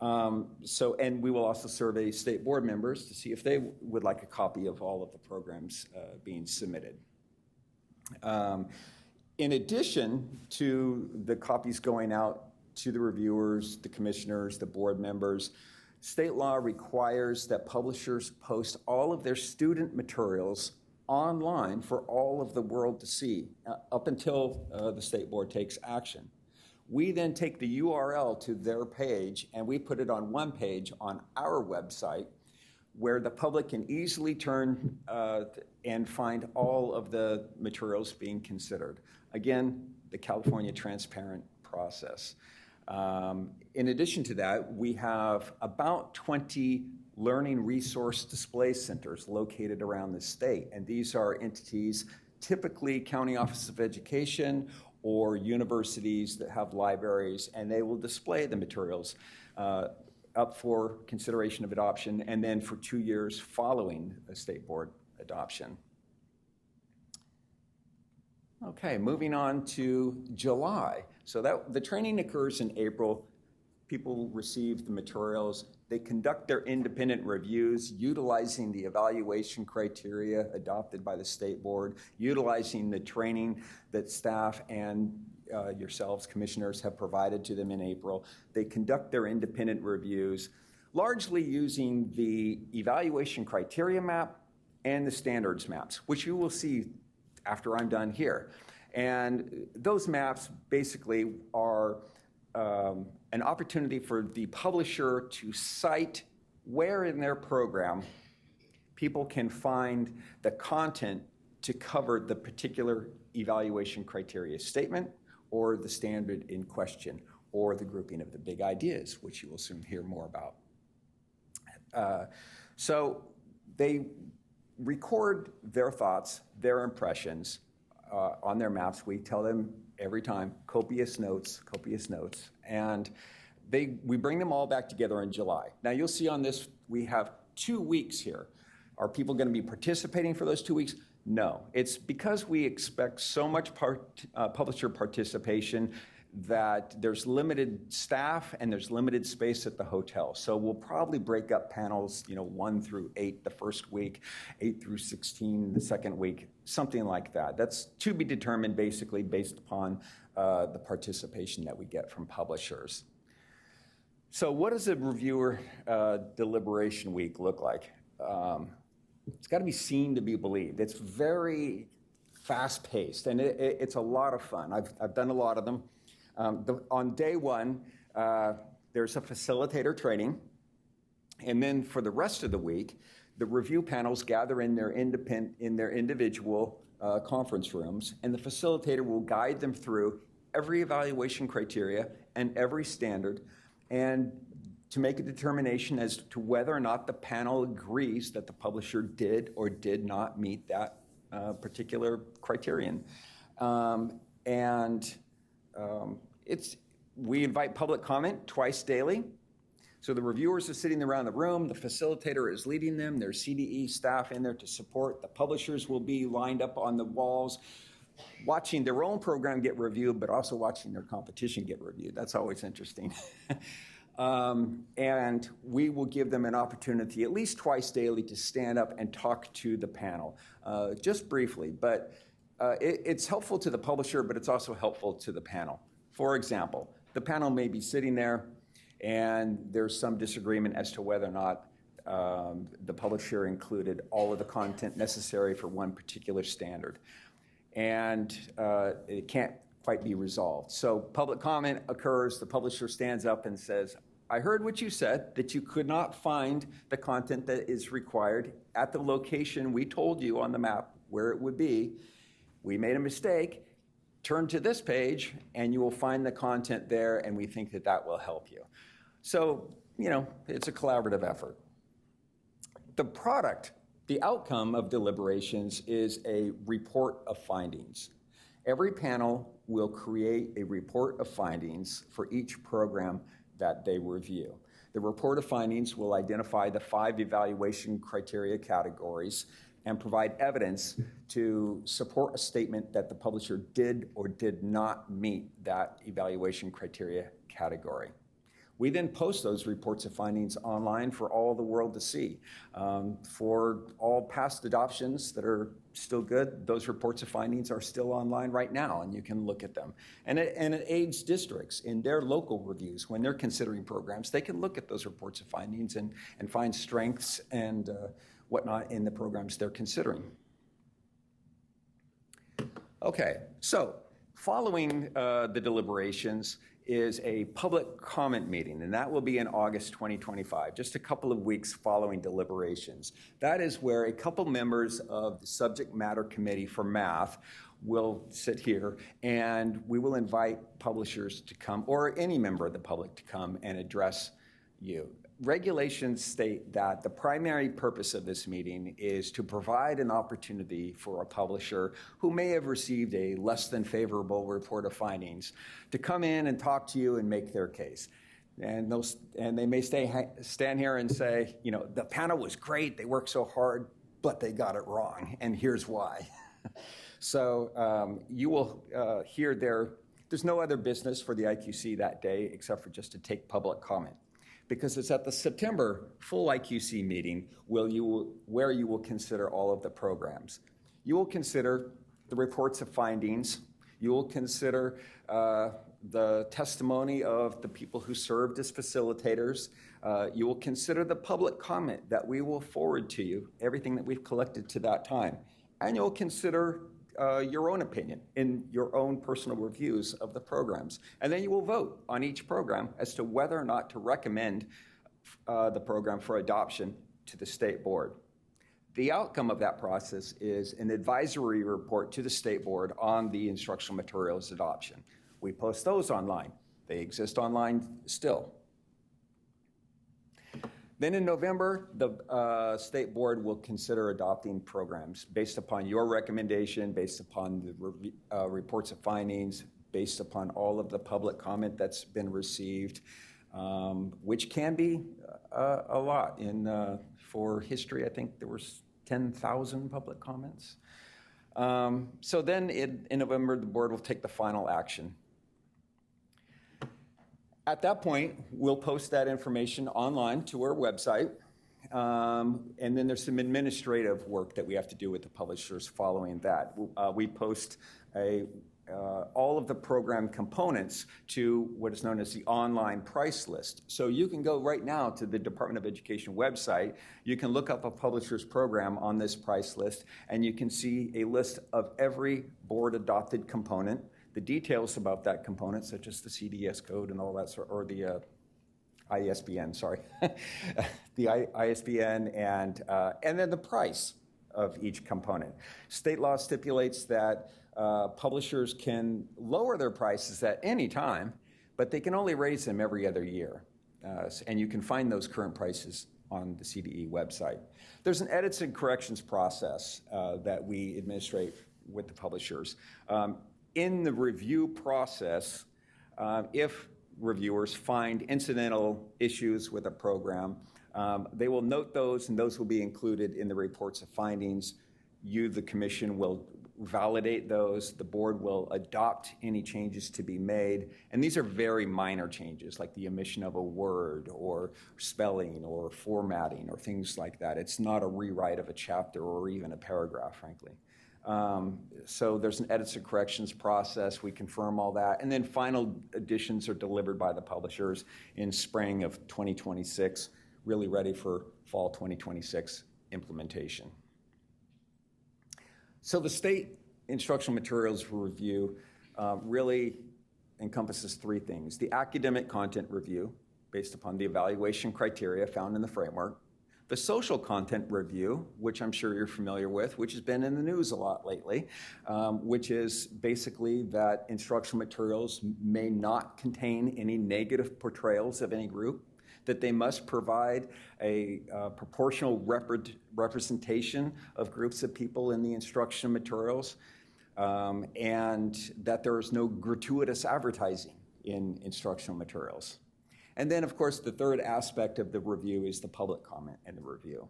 And we will also survey state board members to see if they would like a copy of all of the programs being submitted. In addition to the copies going out to the reviewers, the commissioners, the board members, state law requires that publishers post all of their student materials online for all of the world to see up until the state board takes action. We then take the URL to their page and we put it on one page on our website, where the public can easily turn and find all of the materials being considered. Again, the California transparent process. In addition to that, we have about 20 learning resource display centers located around the state, and these are entities, typically county offices of education or universities that have libraries, and they will display the materials up for consideration of adoption, and then for 2 years following a state board adoption. Okay, moving on to July. So the training occurs in April. People receive the materials. They conduct their independent reviews utilizing the evaluation criteria adopted by the state board, utilizing the training that staff and yourselves, commissioners, have provided to them in April. They conduct their independent reviews, largely using the evaluation criteria map and the standards maps, which you will see after I'm done here. And those maps basically are an opportunity for the publisher to cite where in their program people can find the content to cover the particular evaluation criteria statement or the standard in question or the grouping of the big ideas, which you will soon hear more about. So they record their thoughts, their impressions on their maps. We tell them every time, copious notes, and we bring them all back together in July. Now you'll see on this, we have 2 weeks here. Are people going to be participating for those 2 weeks? No. It's because we expect so much publisher participation that there's limited staff and there's limited space at the hotel. So we'll probably break up panels, 1 through 8 the first week, 8 through 16 the second week, something like that. That's to be determined basically based upon the participation that we get from publishers. So what does a reviewer deliberation week look like? It's got to be seen to be believed. It's very fast-paced, and it's a lot of fun. I've done a lot of them. On day one, there's a facilitator training, and then for the rest of the week, the review panels gather in their individual conference rooms, and the facilitator will guide them through every evaluation criteria and every standard, and to make a determination as to whether or not the panel agrees that the publisher did or did not meet that particular criterion. We invite public comment twice daily. So the reviewers are sitting around the room, the facilitator is leading them, there's CDE staff in there to support, the publishers will be lined up on the walls, watching their own program get reviewed, but also watching their competition get reviewed. That's always interesting. And we will give them an opportunity at least twice daily to stand up and talk to the panel, just briefly. But it's helpful to the publisher, but it's also helpful to the panel. For example, the panel may be sitting there and there's some disagreement as to whether or not the publisher included all of the content necessary for one particular standard. And it can't quite be resolved. So public comment occurs, the publisher stands up and says, I heard what you said, that you could not find the content that is required at the location we told you on the map where it would be. We made a mistake. Turn to this page and you will find the content there, and we think that that will help you. So, it's a collaborative effort. The product, the outcome of deliberations is a report of findings. Every panel will create a report of findings for each program that they review. The report of findings will identify the 5 evaluation criteria categories and provide evidence to support a statement that the publisher did or did not meet that evaluation criteria category. We then post those reports of findings online for all the world to see. For all past adoptions that are still good, those reports of findings are still online right now, and you can look at them. And it aids districts in their local reviews. When they're considering programs, they can look at those reports of findings and find strengths and whatnot in the programs they're considering. Okay, so following the deliberations is a public comment meeting, and that will be in August 2025, just a couple of weeks following deliberations. That is where a couple members of the subject matter committee for math will sit here, and we will invite publishers to come, or any member of the public to come and address you. Regulations state that the primary purpose of this meeting is to provide an opportunity for a publisher who may have received a less than favorable report of findings to come in and talk to you and make their case. And they may stand here and say, the panel was great, they worked so hard, but they got it wrong, and here's why. So you will hear there's no other business for the IQC that day except for just to take public comment, because it's at the September full IQC meeting where you will consider all of the programs. You will consider the reports of findings. You will consider the testimony of the people who served as facilitators. You will consider the public comment that we will forward to you, everything that we've collected to that time. And you'll consider your own opinion in your own personal reviews of the programs. And then you will vote on each program as to whether or not to recommend the program for adoption to the state board. The outcome of that process is an advisory report to the state board on the instructional materials adoption. We post those online. They exist online still. Then in November, the state board will consider adopting programs based upon your recommendation, based upon the reports of findings, based upon all of the public comment that's been received, which can be a lot. For history, I think there was 10,000 public comments. So then in November, the board will take the final action. At that point, we'll post that information online to our website. And then there's some administrative work that we have to do with the publishers following that. We post all of the program components to what is known as the online price list. So you can go right now to the Department of Education website. You can look up a publisher's program on this price list, and you can see a list of every board-adopted component, the details about that component, such as the CDS code and all that sort, or the ISBN, sorry, the ISBN, and then the price of each component. State law stipulates that publishers can lower their prices at any time, but they can only raise them every other year. And you can find those current prices on the CDE website. There's an edits and corrections process that we administrate with the publishers. In the review process, if reviewers find incidental issues with a program, they will note those, and those will be included in the reports of findings. You, the commission, will validate those. The board will adopt any changes to be made. And these are very minor changes, like the omission of a word or spelling or formatting or things like that. It's not a rewrite of a chapter or even a paragraph, frankly. So there's an edits and corrections process. We confirm all that. And then final additions are delivered by the publishers in spring of 2026, really ready for fall 2026 implementation. So the state instructional materials review really encompasses three things: the academic content review, based upon the evaluation criteria found in the framework; the social content review, which I'm sure you're familiar with, which has been in the news a lot lately, which is basically that instructional materials may not contain any negative portrayals of any group, that they must provide a proportional representation of groups of people in the instructional materials, and that there is no gratuitous advertising in instructional materials. And then, of course, the third aspect of the review is the public comment in the review.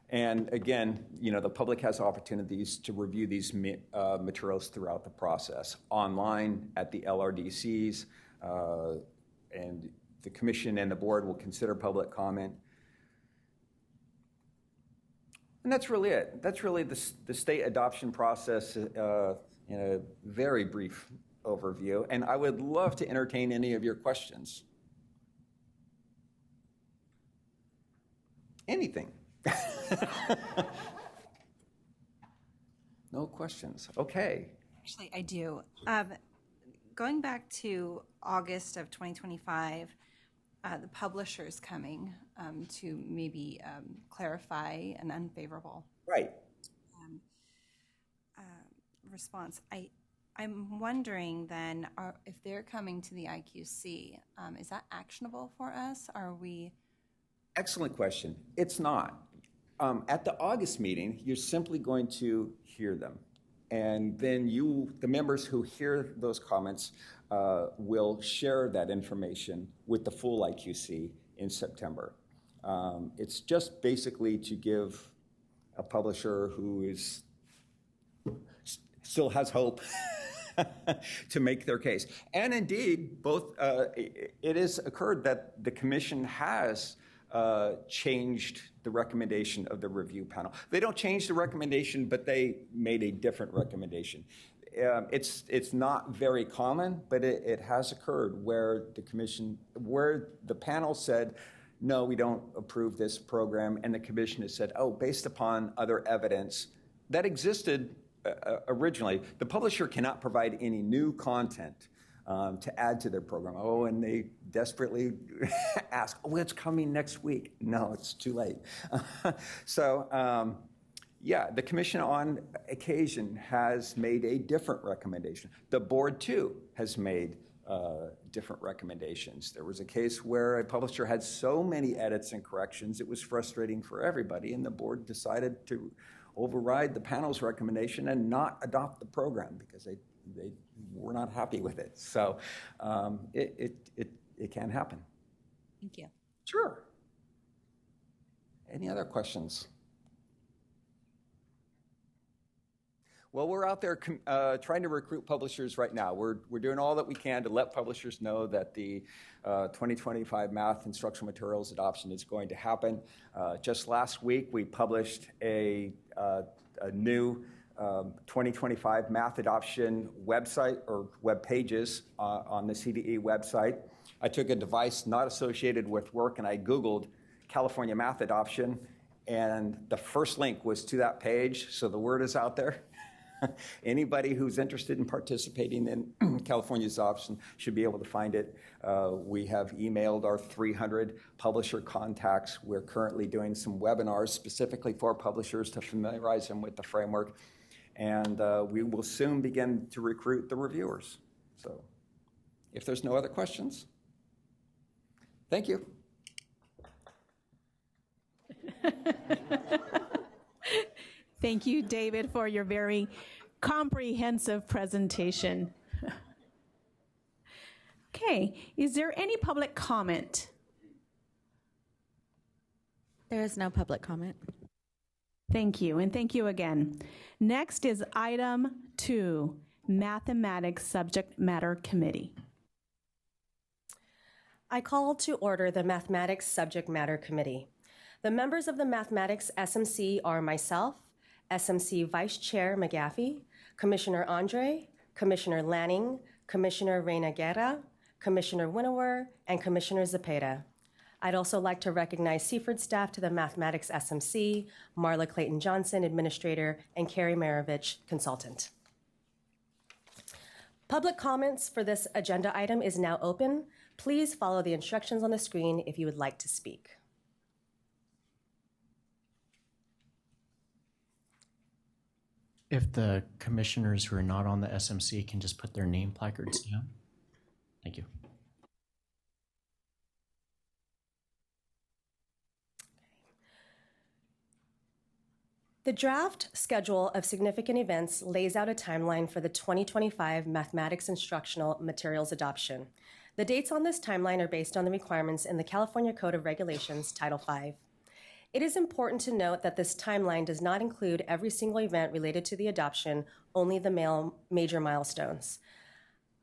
And again, the public has opportunities to review these materials throughout the process, online, at the LRDCs, and the commission and the board will consider public comment. And that's really it. That's really the state adoption process in a very brief overview. And I would love to entertain any of your questions. Anything. No questions. Okay. Actually, I do. Going back to August of 2025, the publisher's coming to maybe clarify an unfavorable response. I'm wondering then, if they're coming to the IQC, is that actionable for us? Are we? Excellent question. It's not. At the August meeting, you're simply going to hear them. And then the members who hear those comments will share that information with the full IQC in September. It's just basically to give a publisher who still has hope to make their case. And indeed, it has occurred that the commission has changed the recommendation of the review panel. They don't change the recommendation, but they made a different recommendation. it's not very common, but it has occurred where the panel said, no, we don't approve this program, and the commission has said, oh, based upon other evidence that existed originally, the publisher cannot provide any new content to add to their program. Oh, and they desperately ask, oh, it's coming next week. No, it's too late. Yeah, the commission on occasion has made a different recommendation. The board, too, has made different recommendations. There was a case where a publisher had so many edits and corrections, it was frustrating for everybody, and the board decided to override the panel's recommendation and not adopt the program because they were not happy with it. So it can happen. Thank you. Sure. Any other questions? Well, we're out there trying to recruit publishers right now. We're doing all that we can to let publishers know that the 2025 math instructional materials adoption is going to happen. Just last week, we published a new 2025 math adoption website or web pages on the CDE website. I took a device not associated with work and I Googled California math adoption, and the first link was to that page, so the word is out there. Anybody who's interested in participating in California's adoption should be able to find it. We have emailed our 300 publisher contacts. We're currently doing some webinars specifically for publishers to familiarize them with the framework. And we will soon begin to recruit the reviewers. So if there's no other questions, thank you. Thank you, David, for your very comprehensive presentation. Okay, is there any public comment? There is no public comment. Thank you, and thank you again. Next is item 2, Mathematics Subject Matter Committee. I call to order the Mathematics Subject Matter Committee. The members of the Mathematics SMC are myself, SMC Vice Chair McGaffey, Commissioner Andre, Commissioner Lanning, Commissioner Reina Guerra, Commissioner Winower, and Commissioner Zepeda. I'd also like to recognize Seaford staff to the Mathematics SMC, Marla Clayton-Johnson, Administrator, and Carrie Marovich, Consultant. Public comments for this agenda item is now open. Please follow the instructions on the screen if you would like to speak. If the commissioners who are not on the SMC can just put their name placards down. Thank you. The draft schedule of significant events lays out a timeline for the 2025 Mathematics Instructional Materials Adoption. The dates on this timeline are based on the requirements in the California Code of Regulations, Title V. It is important to note that this timeline does not include every single event related to the adoption, only the major milestones.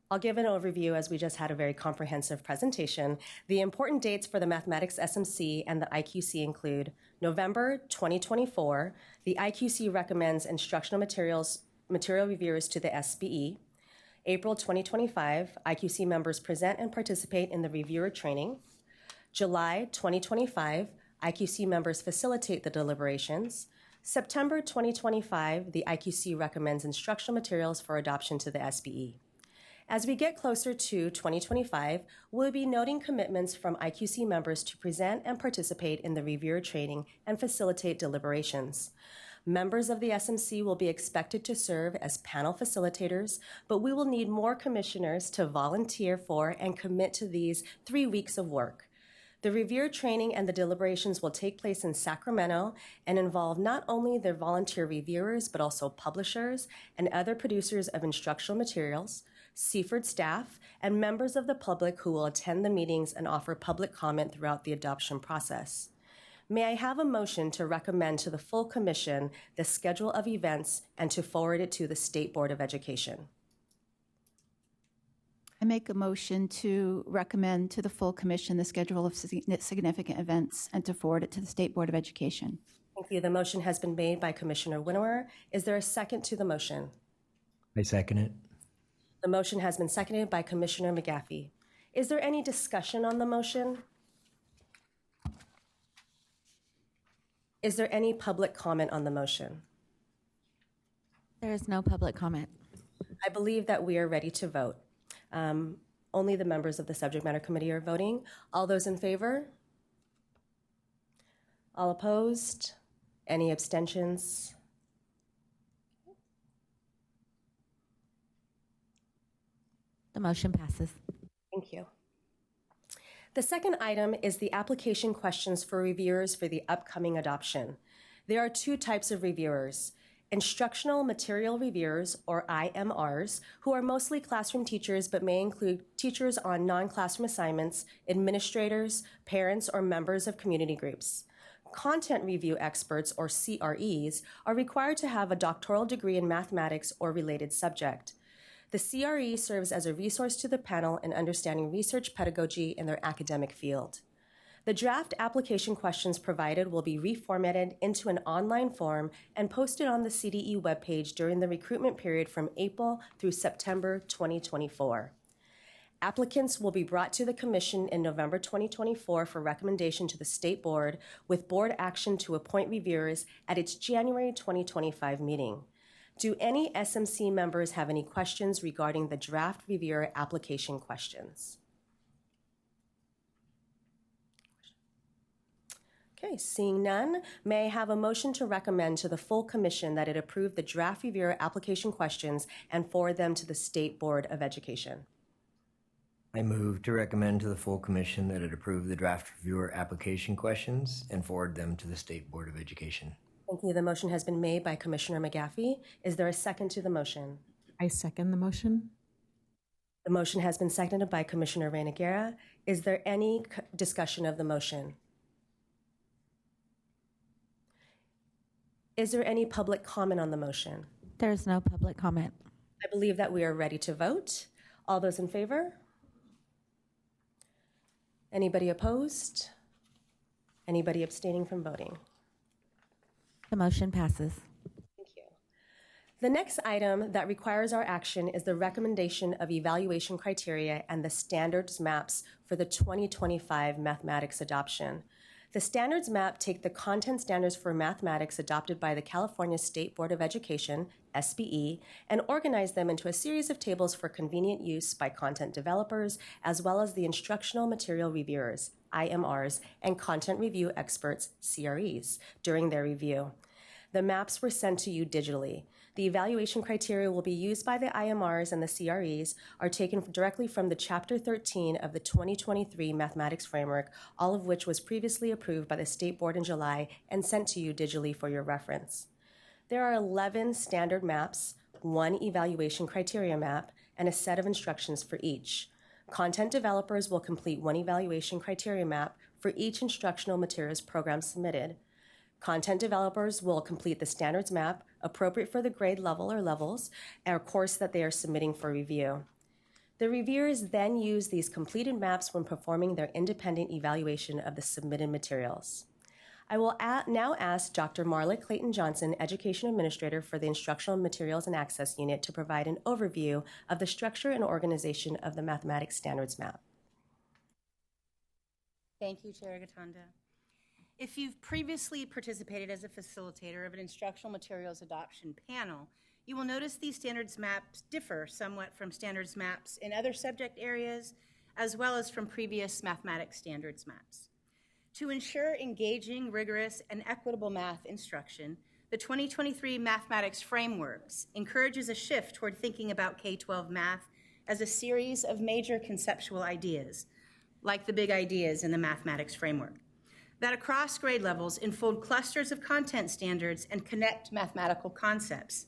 I'll give an overview as we just had a very comprehensive presentation. The important dates for the Mathematics SMC and the IQC include November 2024, the IQC recommends instructional material reviewers to the SBE. April 2025, IQC members present and participate in the reviewer training. July 2025, IQC members facilitate the deliberations. September 2025, the IQC recommends instructional materials for adoption to the SBE. As we get closer to 2025, we'll be noting commitments from IQC members to present and participate in the reviewer training and facilitate deliberations. Members of the SMC will be expected to serve as panel facilitators, but we will need more commissioners to volunteer for and commit to these 3 weeks of work. The reviewer training and the deliberations will take place in Sacramento and involve not only the volunteer reviewers, but also publishers and other producers of instructional materials, Seaford staff, and members of the public who will attend the meetings and offer public comment throughout the adoption process. May I have a motion to recommend to the full commission the schedule of events and to forward it to the State Board of Education? I make a motion to recommend to the full commission the schedule of significant events and to forward it to the State Board of Education. Thank you. The motion has been made by Commissioner Winower. Is there a second to the motion? I second it. The motion has been seconded by Commissioner McGaffey. Is there any discussion on the motion? Is there any public comment on the motion? There is no public comment. I believe that we are ready to vote. Only the members of the subject matter committee are voting. All those in favor? All opposed? Any abstentions? The motion passes. Thank you. The second item is the application questions for reviewers for the upcoming adoption. There are two types of reviewers: instructional material reviewers, or IMRs, who are mostly classroom teachers but may include teachers on non-classroom assignments, administrators, parents, or members of community groups. Content review experts, or CREs, are required to have a doctoral degree in mathematics or related subject. The CRE serves as a resource to the panel in understanding research pedagogy in their academic field. The draft application questions provided will be reformatted into an online form and posted on the CDE webpage during the recruitment period from April through September 2024. Applicants will be brought to the Commission in November 2024 for recommendation to the State Board, with board action to appoint reviewers at its January 2025 meeting. Do any SMC members have any questions regarding the draft reviewer application questions? Okay, seeing none, may I have a motion to recommend to the full Commission that it approve the draft reviewer application questions and forward them to the State Board of Education? I move to recommend to the full Commission that it approve the draft reviewer application questions and forward them to the State Board of Education. Thank you. The motion has been made by Commissioner McGaffey. Is there a second to the motion? I second the motion. The motion has been seconded by Commissioner Reina-Guerra. Is there any discussion of the motion? Is there any public comment on the motion? There is no public comment. I believe that we are ready to vote. All those in favor? Anybody opposed? Anybody abstaining from voting? The motion passes. Thank you. The next item that requires our action is the recommendation of evaluation criteria and the standards maps for the 2025 mathematics adoption. The standards map take the content standards for mathematics adopted by the California State Board of Education, SBE, and organize them into a series of tables for convenient use by content developers, as well as the instructional material reviewers, IMRs, and content review experts, CREs, during their review. The maps were sent to you digitally. The evaluation criteria will be used by the IMRs, and the CREs are taken directly from the Chapter 13 of the 2023 Mathematics Framework, all of which was previously approved by the State Board in July and sent to you digitally for your reference. There are 11 standard maps, 1 evaluation criteria map, and a set of instructions for each. Content developers will complete 1 evaluation criteria map for each instructional materials program submitted. Content developers will complete the standards map appropriate for the grade level or levels or course that they are submitting for review. The reviewers then use these completed maps when performing their independent evaluation of the submitted materials. I will now ask Dr. Marla Clayton-Johnson, Education Administrator for the Instructional Materials and Access Unit, to provide an overview of the structure and organization of the mathematics standards map. Thank you, Chair Gatanda. If you've previously participated as a facilitator of an instructional materials adoption panel, you will notice these standards maps differ somewhat from standards maps in other subject areas, as well as from previous mathematics standards maps. To ensure engaging, rigorous, and equitable math instruction, the 2023 Mathematics Frameworks encourages a shift toward thinking about K-12 math as a series of major conceptual ideas, like the big ideas in the Mathematics Framework, that across grade levels enfold clusters of content standards and connect mathematical concepts.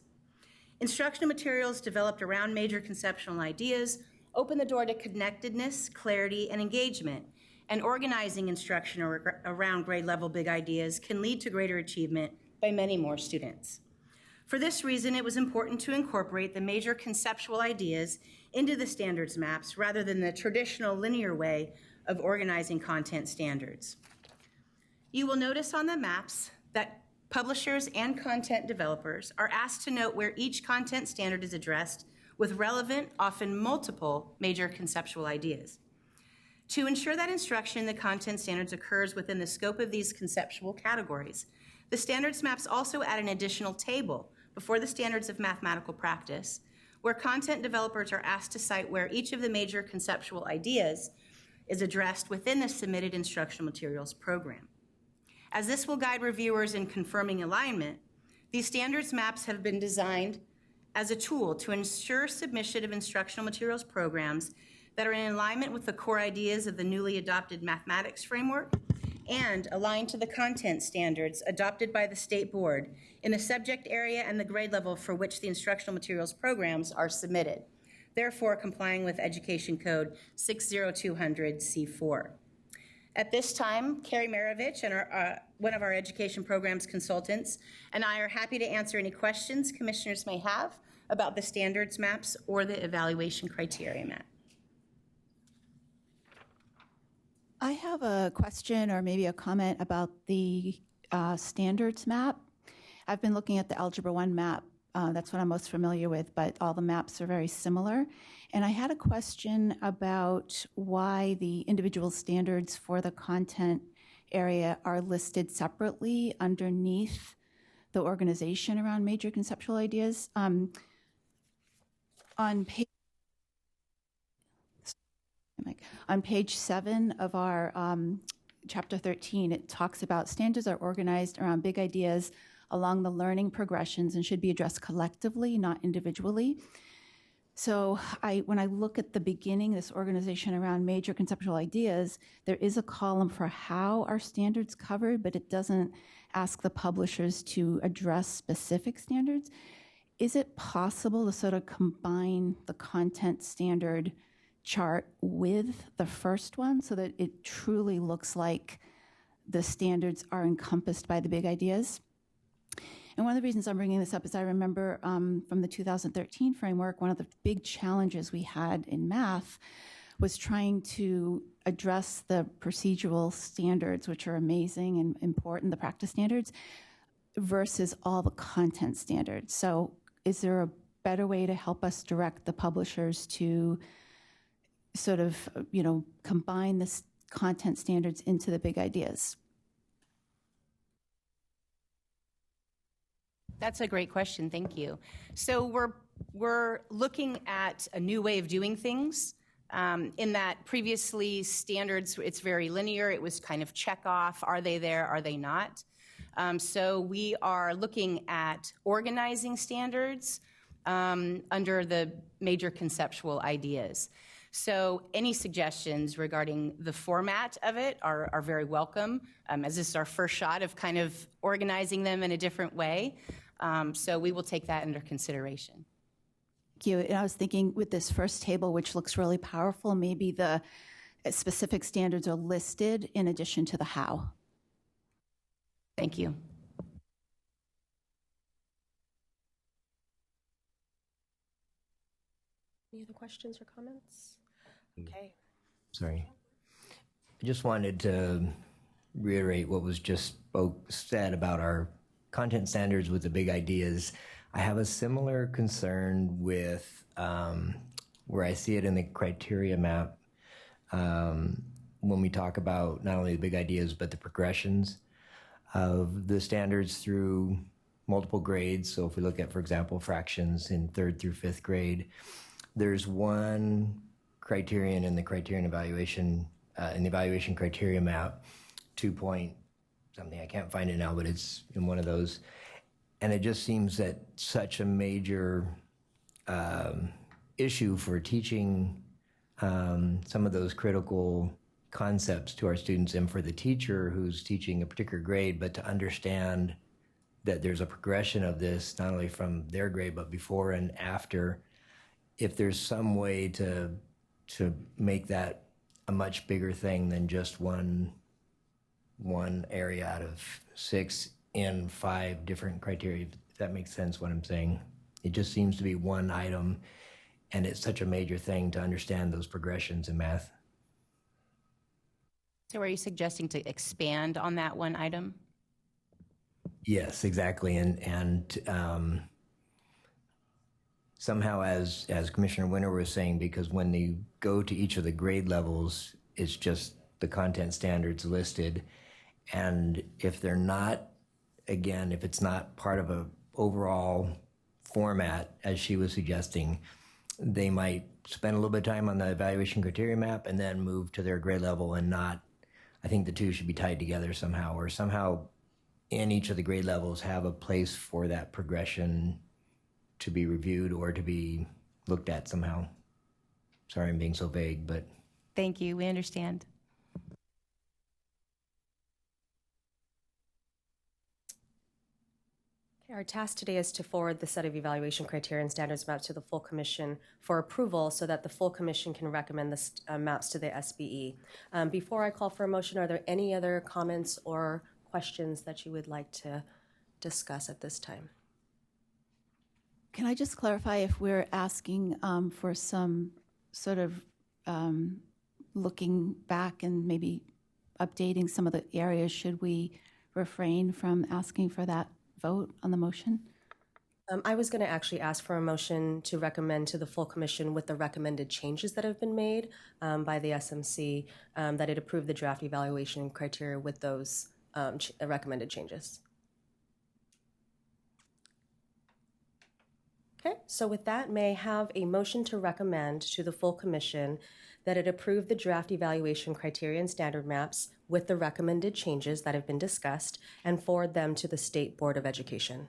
Instructional materials developed around major conceptual ideas open the door to connectedness, clarity, and engagement, and organizing instruction around grade level big ideas can lead to greater achievement by many more students. For this reason, it was important to incorporate the major conceptual ideas into the standards maps rather than the traditional linear way of organizing content standards. You will notice on the maps that Publishers and content developers are asked to note where each content standard is addressed with relevant, often multiple, major conceptual ideas. To ensure that instruction in the content standards occurs within the scope of these conceptual categories, the standards maps also add an additional table before the standards of mathematical practice, where content developers are asked to cite where each of the major conceptual ideas is addressed within the submitted instructional materials program. As this will guide reviewers in confirming alignment, these standards maps have been designed as a tool to ensure submission of instructional materials programs that are in alignment with the core ideas of the newly adopted mathematics framework and aligned to the content standards adopted by the state board in the subject area and the grade level for which the instructional materials programs are submitted, therefore complying with Education Code 60200C4. At this time, Carrie Maravich, and one of our education programs consultants, and I are happy to answer any questions commissioners may have about the standards maps or the evaluation criteria map. I have a question or maybe a comment about the standards map. I've been looking at the Algebra 1 map. That's what I'm most familiar with, but all the maps are very similar. And I had a question about why the individual standards for the content area are listed separately underneath the organization around major conceptual ideas. On page 7 of our chapter 13, it talks about standards are organized around big ideas along the learning progressions and should be addressed collectively, not individually. So when I look at the beginning, this organization around major conceptual ideas, there is a column for how are standards covered, but it doesn't ask the publishers to address specific standards. Is it possible to sort of combine the content standard chart with the first one so that it truly looks like the standards are encompassed by the big ideas? And one of the reasons I'm bringing this up is I remember from the 2013 framework, one of the big challenges we had in math was trying to address the procedural standards, which are amazing and important, the practice standards, versus all the content standards. So is there a better way to help us direct the publishers to sort of, combine the content standards into the big ideas? That's a great question, thank you. So we're looking at a new way of doing things. In that previously standards, it's very linear. It was kind of check off, are they there, are they not? So we are looking at organizing standards under the major conceptual ideas. So any suggestions regarding the format of it are very welcome, as this is our first shot of kind of organizing them in a different way. So we will take that under consideration. Thank you. And I was thinking with this first table, which looks really powerful, maybe the specific standards are listed in addition to the how. Thank you. Any other questions or comments? Okay. Sorry. I just wanted to reiterate what was just said about our content standards with the big ideas. I have a similar concern with where I see it in the criteria map when we talk about not only the big ideas, but the progressions of the standards through multiple grades. So if we look at, for example, fractions in 3rd through 5th grade, there's one criterion in the criterion evaluation, in the evaluation criteria map, 2 point something, I can't find it now, but it's in one of those. And it just seems that such a major issue for teaching some of those critical concepts to our students and for the teacher who's teaching a particular grade, but to understand that there's a progression of this, not only from their grade, but before and after. If there's some way to make that a much bigger thing than just one area out of 6 in 5 different criteria, if that makes sense what I'm saying. It just seems to be one item, and it's such a major thing to understand those progressions in math. So are you suggesting to expand on that one item? Yes, exactly. And somehow, as Commissioner Winter was saying, because when you go to each of the grade levels, it's just the content standards listed. And if they're not, again, if it's not part of a overall format, as she was suggesting, they might spend a little bit of time on the evaluation criteria map and then move to their grade level and not. I think the two should be tied together somehow, or somehow in each of the grade levels have a place for that progression to be reviewed or to be looked at somehow. Sorry I'm being so vague, but. Thank you. We understand. Our task today is to forward the set of evaluation criteria and standards maps to the full commission for approval so that the full commission can recommend the maps to the SBE. Before I call for a motion, are there any other comments or questions that you would like to discuss at this time? Can I just clarify if we're asking for some sort of looking back and maybe updating some of the areas? Should we refrain from asking for that vote on the motion? I was going to actually ask for a motion to recommend to the full commission with the recommended changes that have been made by the SMC, that it approve the draft evaluation criteria with those recommended changes. Okay, so with that, may I have a motion to recommend to the full commission that it approve the draft evaluation criteria and standard maps with the recommended changes that have been discussed and forward them to the State Board of Education.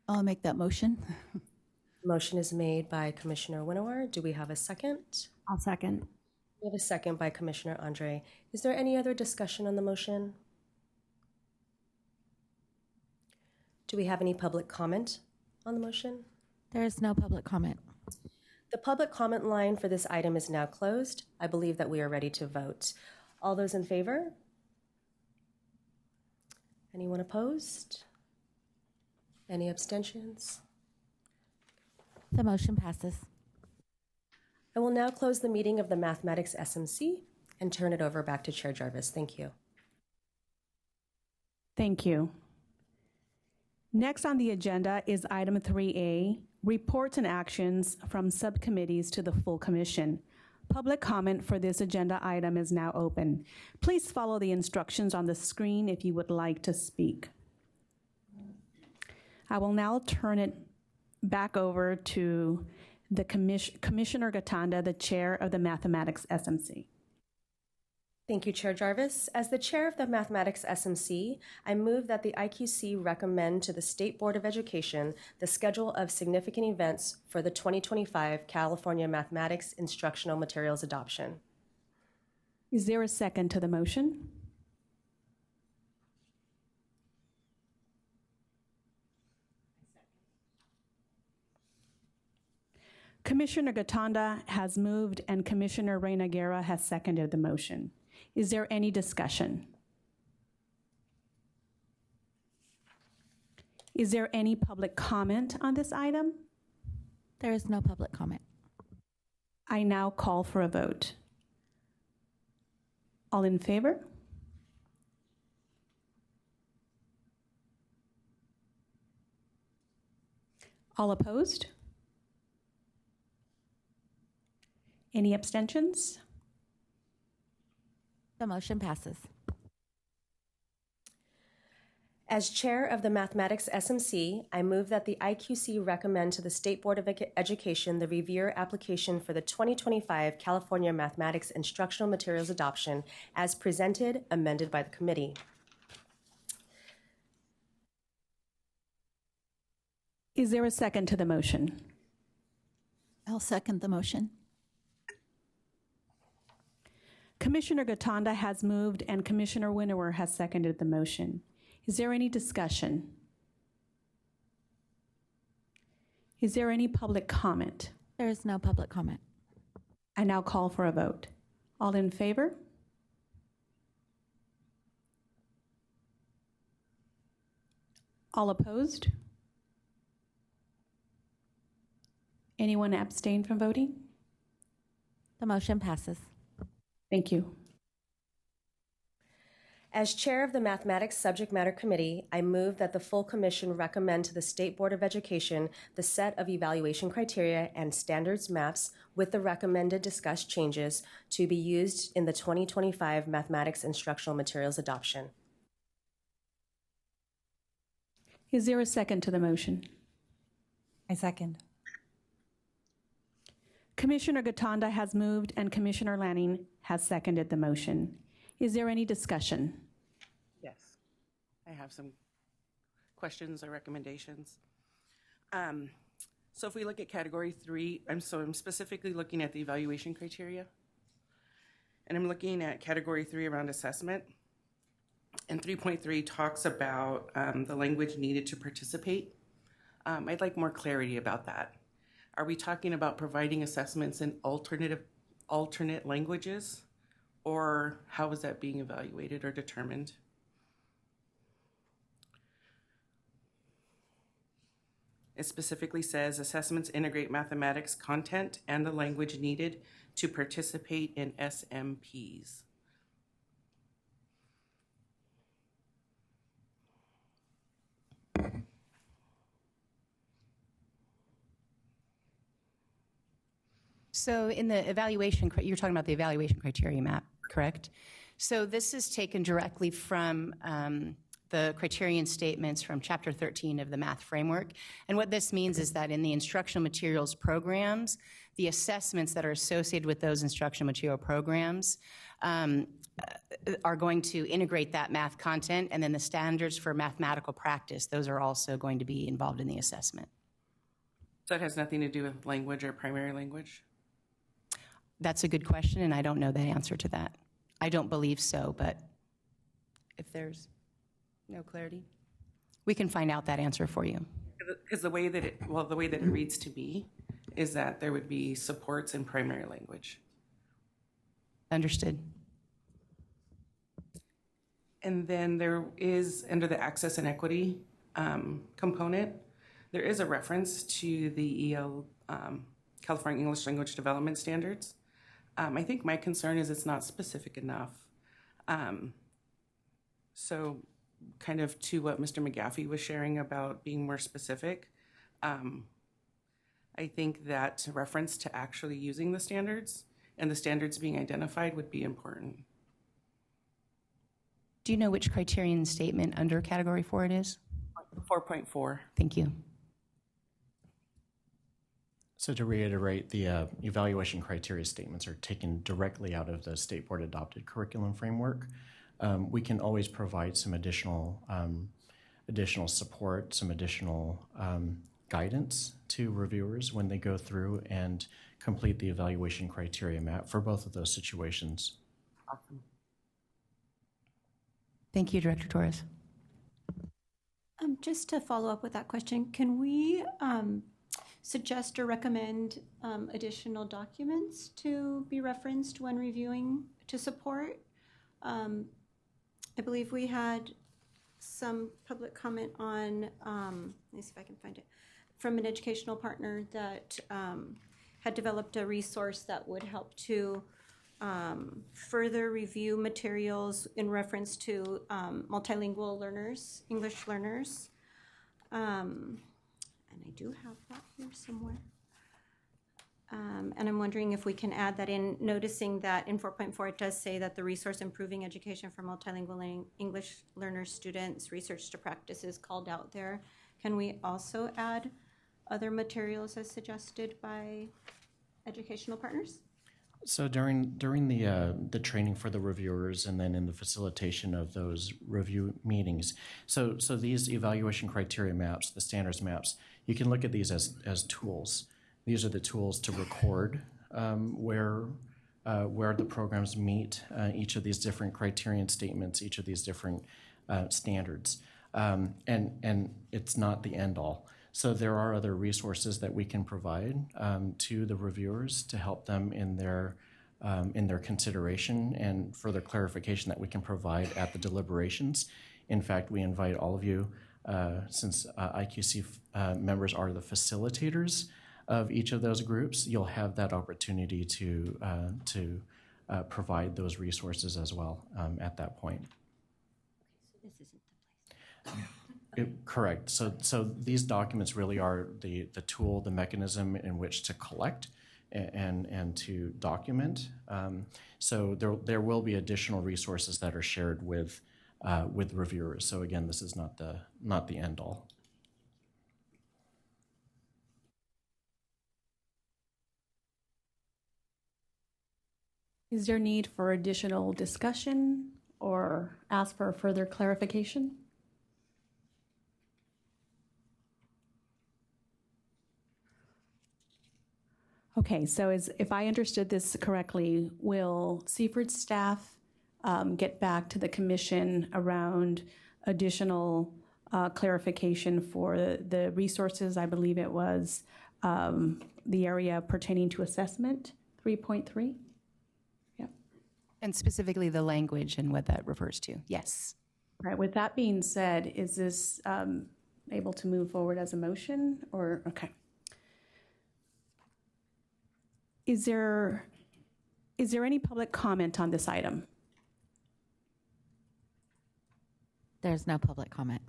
I'll make that motion. Motion is made by Commissioner Winnower. Do we have a second? I'll second. We have a second by Commissioner Andre. Is there any other discussion on the motion? Do we have any public comment on the motion? There is no public comment. The public comment line for this item is now closed. I believe that we are ready to vote. All those in favor? Anyone opposed? Any abstentions? The motion passes. I will now close the meeting of the Mathematics SMC and turn it over back to Chair Jarvis. Thank you. Thank you. Next on the agenda is item 3A, reports and actions from subcommittees to the full commission. Public comment for this agenda item is now open. Please follow the instructions on the screen if you would like to speak. I will now turn it back over to the Commissioner Gatanda, the chair of the Mathematics SMC. Thank you, Chair Jarvis. As the chair of the Mathematics SMC, I move that the IQC recommend to the State Board of Education the schedule of significant events for the 2025 California Mathematics Instructional Materials Adoption. Is there a second to the motion? Commissioner Gatanda has moved and Commissioner Reyna Guerra has seconded the motion. Is there any discussion? Is there any public comment on this item? There is no public comment. I now call for a vote. All in favor? All opposed? Any abstentions? The motion passes. As chair of the Mathematics SMC, I move that the IQC recommend to the State Board of Education the review application for the 2025 California Mathematics Instructional Materials Adoption as presented, amended by the committee. Is there a second to the motion? I'll second the motion. Commissioner Gatanda has moved and Commissioner Winnower has seconded the motion. Is there any discussion? Is there any public comment? There is no public comment. I now call for a vote. All in favor? All opposed? Anyone abstain from voting? The motion passes. Thank you. As chair of the Mathematics Subject Matter Committee, I move that the full commission recommend to the State Board of Education the set of evaluation criteria and standards maps with the recommended discussed changes to be used in the 2025 Mathematics Instructional Materials Adoption. Is there a second to the motion? I second. Commissioner Gatanda has moved and Commissioner Lanning has seconded the motion. Is there any discussion? Yes, I have some questions or recommendations. So if we look at category 3, I'm specifically looking at the evaluation criteria. And I'm looking at category 3 around assessment. And 3.3 talks about the language needed to participate. I'd like more clarity about that. Are we talking about providing assessments in alternate languages? Or how is that being evaluated or determined? It specifically says assessments integrate mathematics content and the language needed to participate in SMPs. So in the evaluation, you're talking about the evaluation criteria map, correct? So this is taken directly from the criterion statements from Chapter 13 of the Math Framework. And what this means is that in the instructional materials programs, the assessments that are associated with those instructional material programs are going to integrate that math content, and then the standards for mathematical practice, those are also going to be involved in the assessment. So that has nothing to do with language or primary language? That's a good question, and I don't know the answer to that. I don't believe so, but if there's no clarity, we can find out that answer for you. Because the way that it reads to me is that there would be supports in primary language. Understood. And then there is, under the access and equity component, there is a reference to the California English Language Development Standards. I think my concern is it's not specific enough. So kind of to what Mr. McGaffey was sharing about being more specific, I think that reference to actually using the standards and the standards being identified would be important. Do you know which criterion statement under Category 4 it is? 4.4. Thank you. So to reiterate, the evaluation criteria statements are taken directly out of the State Board adopted curriculum framework. We can always provide some additional support, some additional guidance to reviewers when they go through and complete the evaluation criteria map for both of those situations. Awesome. Thank you, Director Torres. Just to follow up with that question, can we suggest or recommend additional documents to be referenced when reviewing to support? I believe we had some public comment on, let me see if I can find it, from an educational partner that had developed a resource that would help to further review materials in reference to multilingual learners, English learners. And I do have that here somewhere. And I'm wondering if we can add that in, noticing that in 4.4 it does say that the resource improving education for multilingual English learner students, research to practice is called out there. Can we also add other materials as suggested by educational partners? So during the training for the reviewers and then in the facilitation of those review meetings, so these evaluation criteria maps, the standards maps, you can look at these as tools. These are the tools to record where the programs meet each of these different criterion statements, each of these different standards, and it's not the end all. So there are other resources that we can provide to the reviewers to help them in their consideration and further clarification that we can provide at the deliberations. In fact, we invite all of you, since IQC members are the facilitators of each of those groups, you'll have that opportunity to provide those resources as well at that point. This isn't the place. Correct. So these documents really are the tool, the mechanism in which to collect and to document. So there will be additional resources that are shared with reviewers. So again, this is not the end all. Is there need for additional discussion or ask for further clarification? Okay, so if I understood this correctly, will Seaford staff get back to the commission around additional clarification for the resources? I believe it was the area pertaining to assessment 3.3. And specifically the language and what that refers to. Yes. Right. With that being said, is this able to move forward as a motion or okay? Is there any public comment on this item? There's no public comment.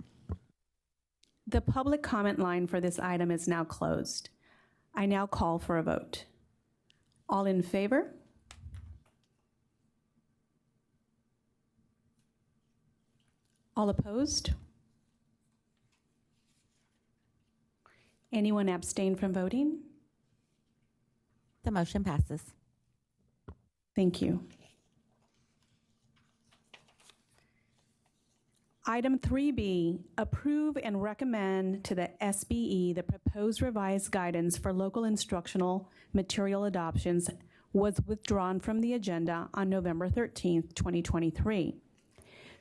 The public comment line for this item is now closed. I now call for a vote. All in favor? All opposed? Anyone abstain from voting? The motion passes. Thank you. Item 3B, approve and recommend to the SBE the proposed revised guidance for local instructional material adoptions was withdrawn from the agenda on November 13th, 2023.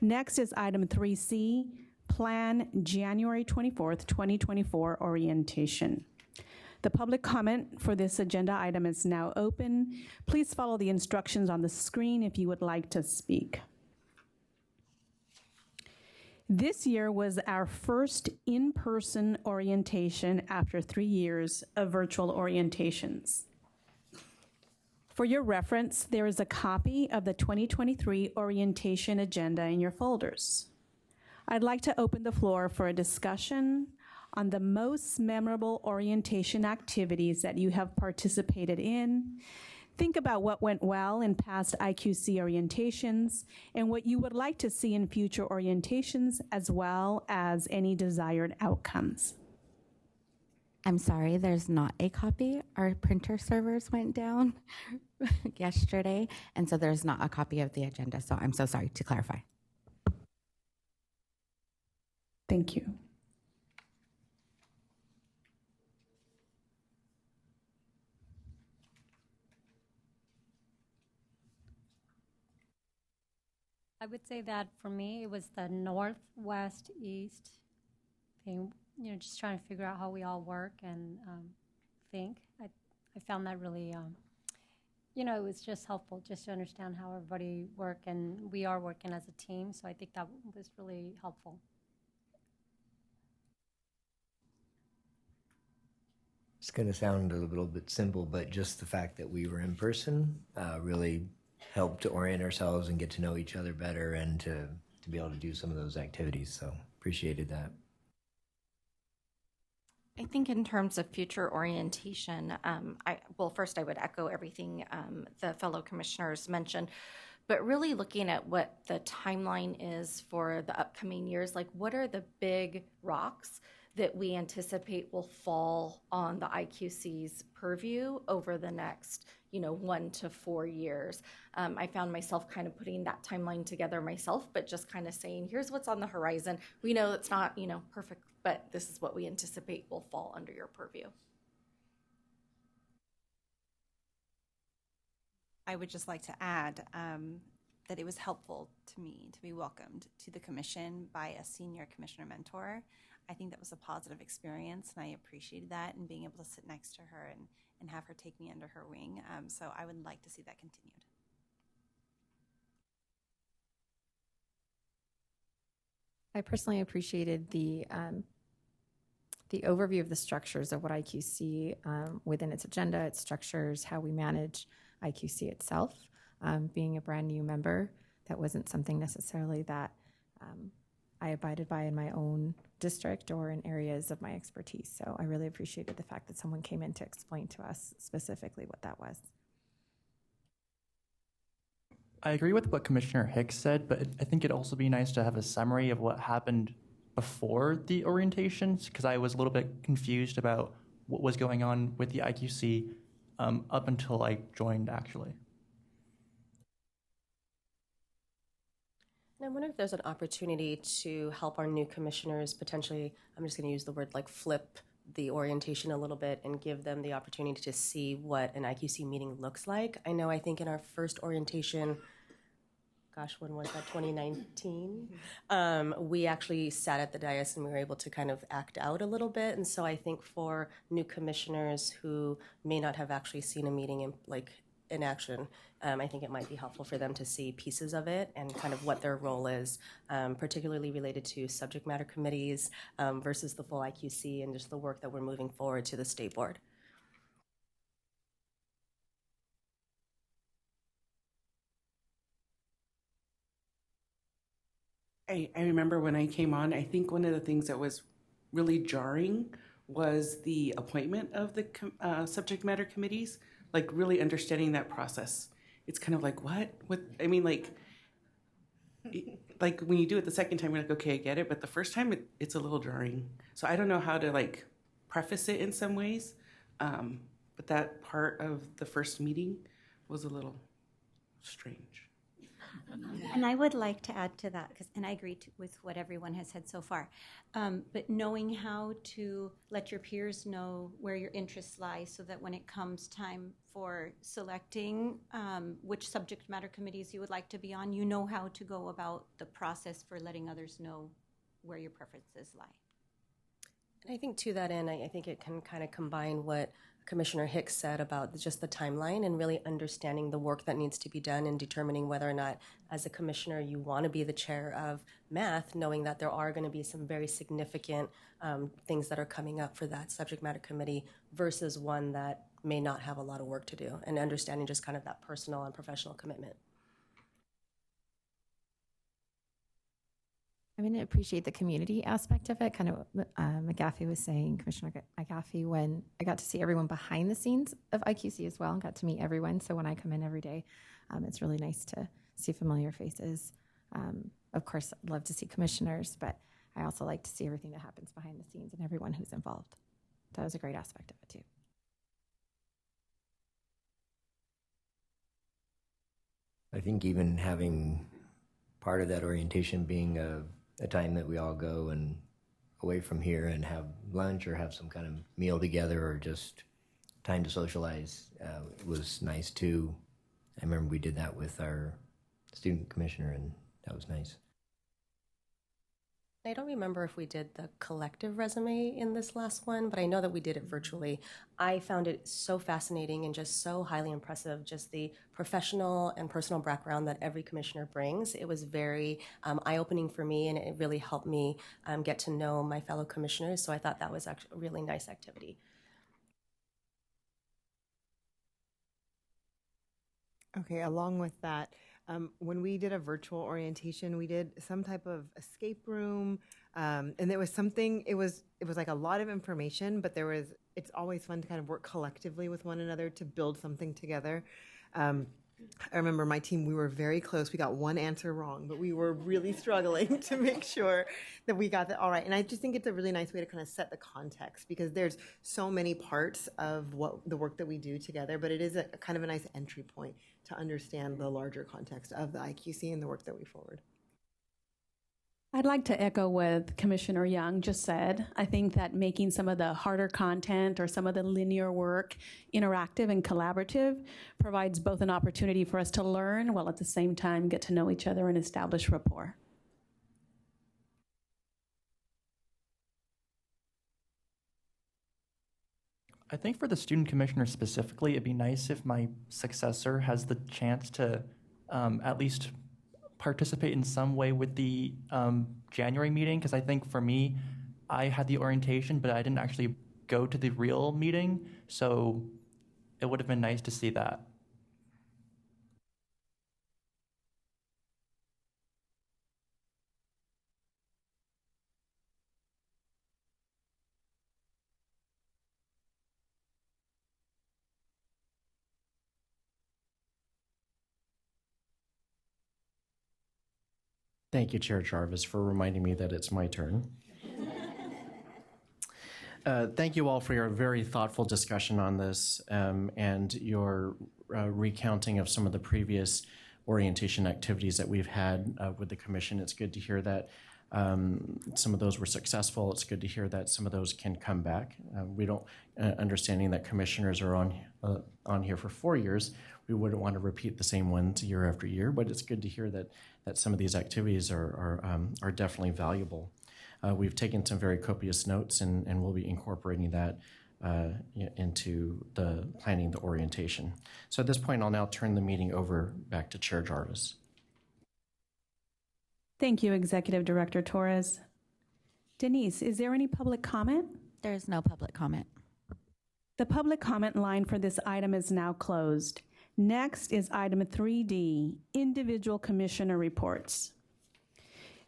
Next is item 3C, plan January 24th, 2024 orientation. The public comment for this agenda item is now open. Please follow the instructions on the screen if you would like to speak. This year was our first in-person orientation after 3 years of virtual orientations. For your reference, there is a copy of the 2023 orientation agenda in your folders. I'd like to open the floor for a discussion on the most memorable orientation activities that you have participated in. Think about what went well in past IQC orientations and what you would like to see in future orientations, as well as any desired outcomes. I'm sorry, there's not a copy. Our printer servers went down yesterday, and so there's not a copy of the agenda. So I'm so sorry to clarify. Thank you. I would say that for me, it was the northwest east thing, just trying to figure out how we all work and think. I found that really, it was just helpful just to understand how everybody work, and we are working as a team, so I think that was really helpful. It's going to sound a little bit simple, but just the fact that we were in person really helped to orient ourselves and get to know each other better and to be able to do some of those activities. So appreciated that. I think in terms of future orientation, first I would echo everything the fellow commissioners mentioned, but really looking at what the timeline is for the upcoming years, like what are the big rocks that we anticipate will fall on the IQC's purview over the next 1 to 4 years. I found myself kind of putting that timeline together myself, but just kind of saying, here's what's on the horizon. We know it's not, perfect, but this is what we anticipate will fall under your purview. I would just like to add that it was helpful to me to be welcomed to the commission by a senior commissioner mentor. I think that was a positive experience, and I appreciated that, and being able to sit next to her and have her take me under her wing. So I would like to see that continued. I personally appreciated the overview of the structures of what IQC within its agenda, its structures, how we manage IQC itself. being a brand new member. That wasn't something necessarily that I abided by in my own district or in areas of my expertise. So I really appreciated the fact that someone came in to explain to us specifically what that was. I agree with what Commissioner Hicks said, but I think it'd also be nice to have a summary of what happened before the orientations, because I was a little bit confused about what was going on with the IQC up until I joined, actually. And I wonder if there's an opportunity to help our new commissioners potentially, I'm just going to use the word like flip the orientation a little bit and give them the opportunity to see what an IQC meeting looks like. I think in our first orientation, gosh, when was that, 2019? We actually sat at the dais and we were able to kind of act out a little bit. And so I think for new commissioners who may not have actually seen a meeting in action, I think it might be helpful for them to see pieces of it and kind of what their role is, particularly related to subject matter committees versus the full IQC and just the work that we're moving forward to the state board. I remember when I came on, I think one of the things that was really jarring was the appointment of the subject matter committees, like really understanding that process. It's kind of like, what? I mean, like when you do it the second time, you're like, okay, I get it. But the first time, it's a little jarring. So I don't know how to like preface it in some ways. But that part of the first meeting was a little strange. And I would like to add to that, and I agree with what everyone has said so far, but knowing how to let your peers know where your interests lie so that when it comes time for selecting which subject matter committees you would like to be on, you know how to go about the process for letting others know where your preferences lie. And I think to that end, I think it can kind of combine what Commissioner Hicks said about just the timeline and really understanding the work that needs to be done and determining whether or not, as a commissioner, you want to be the chair of math, knowing that there are going to be some very significant things that are coming up for that subject matter committee versus one that may not have a lot of work to do, and understanding just kind of that personal and professional commitment. I mean, I appreciate the community aspect of it. Kind of McGaffey was saying, Commissioner McGaffey, when I got to see everyone behind the scenes of IQC as well and got to meet everyone. So when I come in every day, it's really nice to see familiar faces. Of course, I'd love to see commissioners, but I also like to see everything that happens behind the scenes and everyone who's involved. That was a great aspect of it too. I think even having part of that orientation being a time that we all go and away from here and have lunch or have some kind of meal together or just time to socialize was nice too. I remember we did that with our student commissioner and that was nice. I don't remember if we did the collective resume in this last one, but I know that we did it virtually. I found it so fascinating and just so highly impressive, just the professional and personal background that every commissioner brings. It was very eye-opening for me, and it really helped me get to know my fellow commissioners, so I thought that was actually a really nice activity. Okay, along with that, when we did a virtual orientation, we did some type of escape room, and there was something. It was like a lot of information, but it's always fun to kind of work collectively with one another to build something together. I remember my team, we were very close. We got one answer wrong, but we were really struggling to make sure that we got that all right. And I just think it's a really nice way to kind of set the context because there's so many parts of what the work that we do together, but it is a kind of a nice entry point to understand the larger context of the IQC and the work that we forward. I'd like to echo what Commissioner Young just said. I think that making some of the harder content or some of the linear work interactive and collaborative provides both an opportunity for us to learn while at the same time get to know each other and establish rapport. I think for the student commissioner specifically, it'd be nice if my successor has the chance to at least participate in some way with the January meeting, because I think for me, I had the orientation, but I didn't actually go to the real meeting, so it would have been nice to see that. Thank you, Chair Jarvis, for reminding me that it's my turn. Thank you all for your very thoughtful discussion on this and your recounting of some of the previous orientation activities that we've had with the Commission. It's good to hear that some of those were successful. It's good to hear that some of those can come back. We don't, understanding that commissioners are on here for 4 years, we wouldn't want to repeat the same ones year after year, but it's good to hear that some of these activities are definitely valuable. We've taken some very copious notes, and we'll be incorporating that into the planning the orientation. So at this point, I'll now turn the meeting over back to Chair Jarvis. Thank you, Executive Director Torres. Denise, is there any public comment? There is no public comment. The public comment line for this item is now closed. Next is item 3D, individual commissioner reports.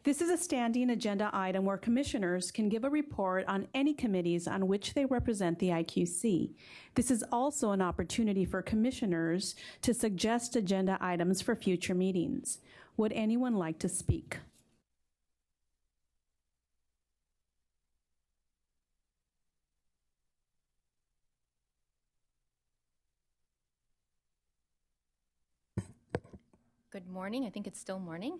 This is a standing agenda item where commissioners can give a report on any committees on which they represent the IQC. This is also an opportunity for commissioners to suggest agenda items for future meetings. Would anyone like to speak? Good morning. I think it's still morning.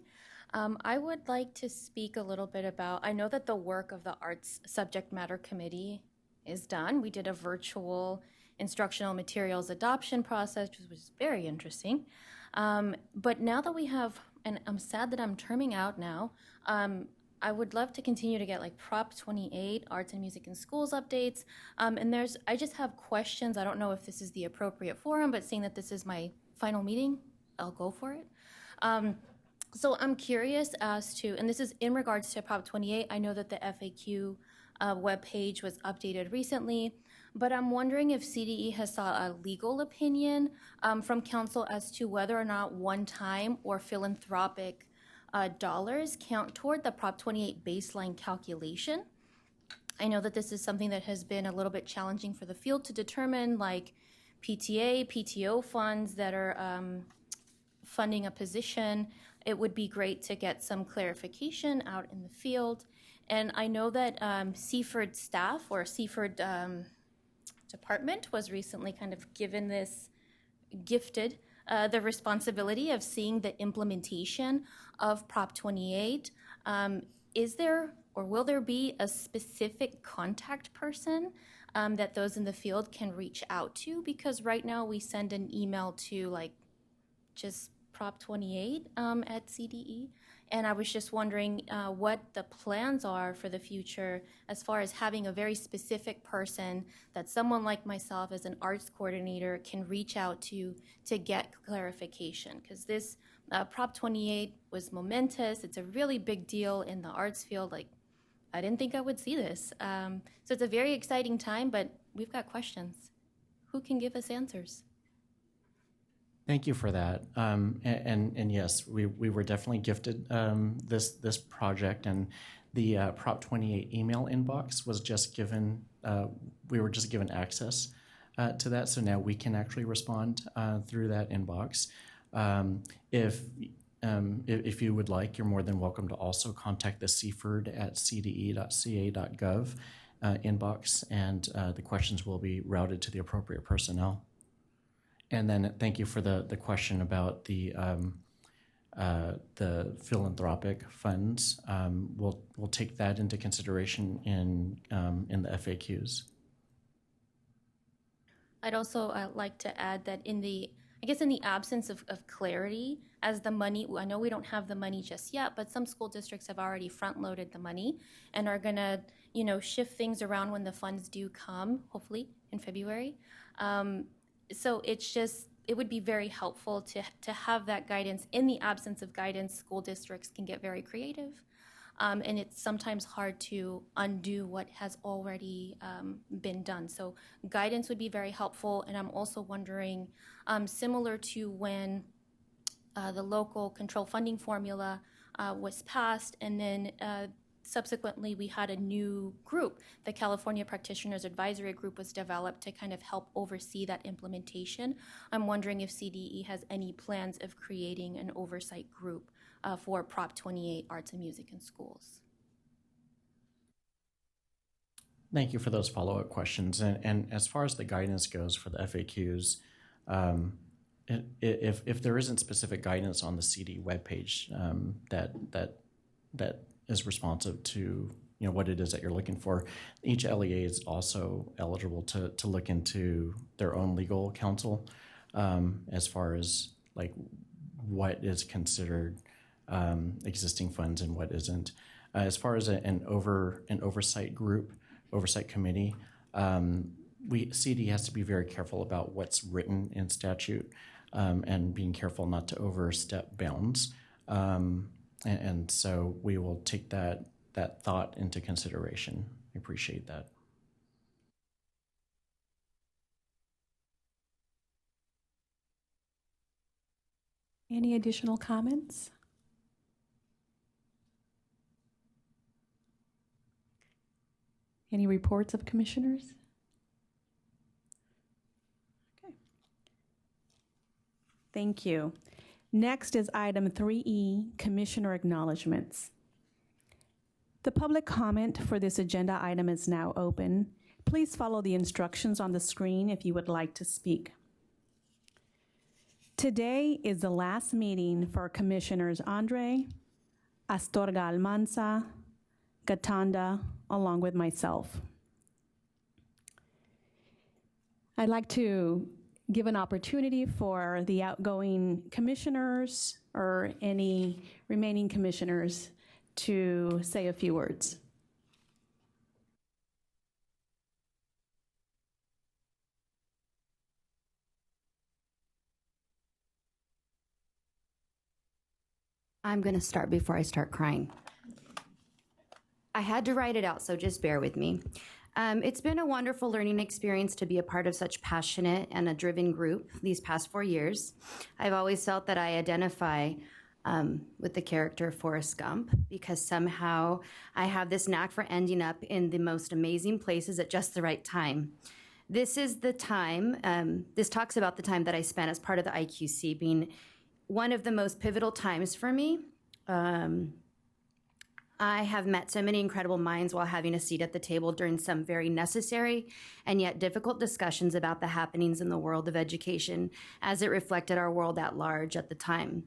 I would like to speak a little bit about, I know that the work of the Arts Subject Matter Committee is done. We did a virtual instructional materials adoption process, which was very interesting. But now that we have, and I'm sad that I'm terming out now, I would love to continue to get like Prop 28, Arts and Music in Schools updates. And I just have questions. I don't know if this is the appropriate forum, but seeing that this is my final meeting, I'll go for it. So I'm curious as to, and this is in regards to Prop 28, I know that the FAQ webpage was updated recently, but I'm wondering if CDE has sought a legal opinion from council as to whether or not one-time or philanthropic dollars count toward the Prop 28 baseline calculation. I know that this is something that has been a little bit challenging for the field to determine, like PTA, PTO funds that are funding a position. It would be great to get some clarification out in the field. And I know that Seaford staff or Seaford department was recently kind of gifted the responsibility of seeing the implementation of Prop 28. Is there or will there be a specific contact person that those in the field can reach out to? Because right now we send an email to like just Prop 28 at CDE. And I was just wondering what the plans are for the future as far as having a very specific person that someone like myself as an arts coordinator can reach out to get clarification. Because this Prop 28 was momentous. It's a really big deal in the arts field. Like, I didn't think I would see this. So it's a very exciting time, but we've got questions. Who can give us answers? Thank you for that. And yes, we were definitely gifted this project, and the Prop 28 email inbox was just given, we were just given access to that, so now we can actually respond through that inbox. If you would like, you're more than welcome to also contact the cferd@cde.ca.gov inbox, and the questions will be routed to the appropriate personnel. And then thank you for the question about the philanthropic funds. We'll take that into consideration in the FAQs. I'd also like to add that in the absence of clarity, as the money, I know we don't have the money just yet, but some school districts have already front-loaded the money and are going to, shift things around when the funds do come, hopefully in February. So it would be very helpful to have that guidance. In the absence of guidance, school districts can get very creative. And it's sometimes hard to undo what has already been done. So guidance would be very helpful. And I'm also wondering, similar to when the local control funding formula was passed, and then subsequently, we had a new group. The California Practitioners Advisory Group was developed to kind of help oversee that implementation. I'm wondering if CDE has any plans of creating an oversight group for Prop 28, Arts and Music in Schools. Thank you for those follow-up questions. And as far as the guidance goes for the FAQs, if there isn't specific guidance on the CD webpage that is responsive to what it is that you're looking for, each LEA is also eligible to look into their own legal counsel as far as like what is considered existing funds and what isn't. As far as an oversight group, oversight committee, CD has to be very careful about what's written in statute and being careful not to overstep bounds. And so we will take that thought into consideration. I appreciate that. Any additional comments? Any reports of commissioners? Okay. Thank you. Next is item 3E, Commissioner Acknowledgments. The public comment for this agenda item is now open. Please follow the instructions on the screen if you would like to speak. Today is the last meeting for Commissioners Andre, Astorga Almanza, Gatanda, along with myself. I'd like to give an opportunity for the outgoing commissioners or any remaining commissioners to say a few words. I'm going to start before I start crying. I had to write it out, so just bear with me. It's been a wonderful learning experience to be a part of such passionate and a driven group these past 4 years. I've always felt that I identify with the character Forrest Gump because somehow I have this knack for ending up in the most amazing places at just the right time. This is the time, this talks about the time that I spent as part of the IQC being one of the most pivotal times for me. I have met so many incredible minds while having a seat at the table during some very necessary and yet difficult discussions about the happenings in the world of education as it reflected our world at large at the time.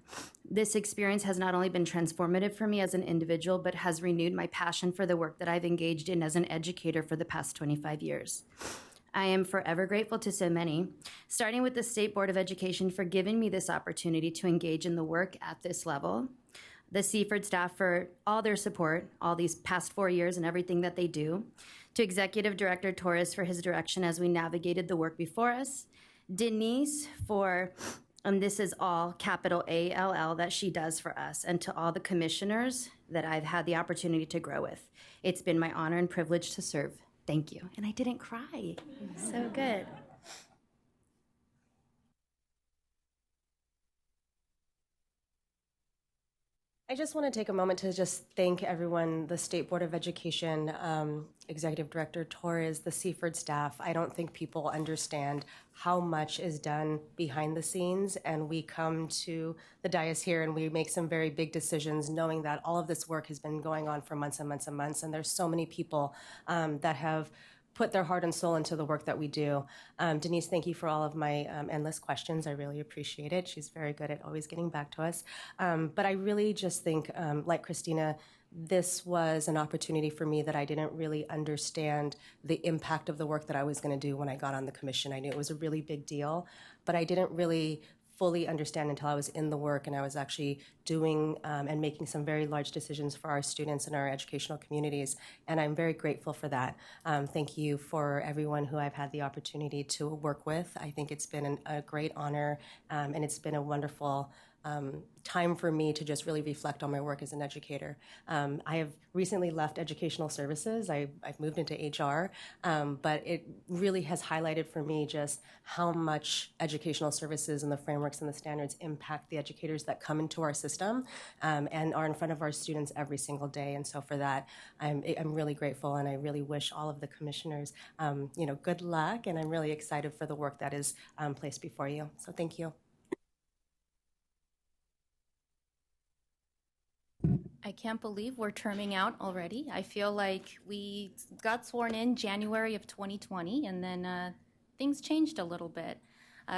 This experience has not only been transformative for me as an individual, but has renewed my passion for the work that I've engaged in as an educator for the past 25 years. I am forever grateful to so many, starting with the State Board of Education for giving me this opportunity to engage in the work at this level, the Seaford staff for all their support all these past 4 years and everything that they do, to Executive Director Torres for his direction as we navigated the work before us, Denise for, this is all capital ALL that she does for us, and to all the commissioners that I've had the opportunity to grow with. It's been my honor and privilege to serve. Thank you. And I didn't cry. So good. I just want to take a moment to just thank everyone, the State Board of Education, Executive Director Torres, the Seaford staff. I don't think people understand how much is done behind the scenes, and we come to the dais here and we make some very big decisions knowing that all of this work has been going on for months and months and months, and there's so many people that have put their heart and soul into the work that we do. Denise, thank you for all of my endless questions. I really appreciate it. She's very good at always getting back to us. But I really just think, like Christina, this was an opportunity for me that I didn't really understand the impact of the work that I was going to do when I got on the commission. I knew it was a really big deal, but I didn't really fully understand until I was in the work and I was actually doing and making some very large decisions for our students and our educational communities. And I'm very grateful for that. Thank you for everyone who I've had the opportunity to work with. I think it's been a great honor and it's been a wonderful time for me to just really reflect on my work as an educator. I have recently left educational services. I've moved into HR, but it really has highlighted for me just how much educational services and the frameworks and the standards impact the educators that come into our system and are in front of our students every single day. And so for that, I'm really grateful, and I really wish all of the commissioners, good luck, and I'm really excited for the work that is placed before you. So thank you. I can't believe we're terming out already. I feel like we got sworn in January of 2020, and then things changed a little bit.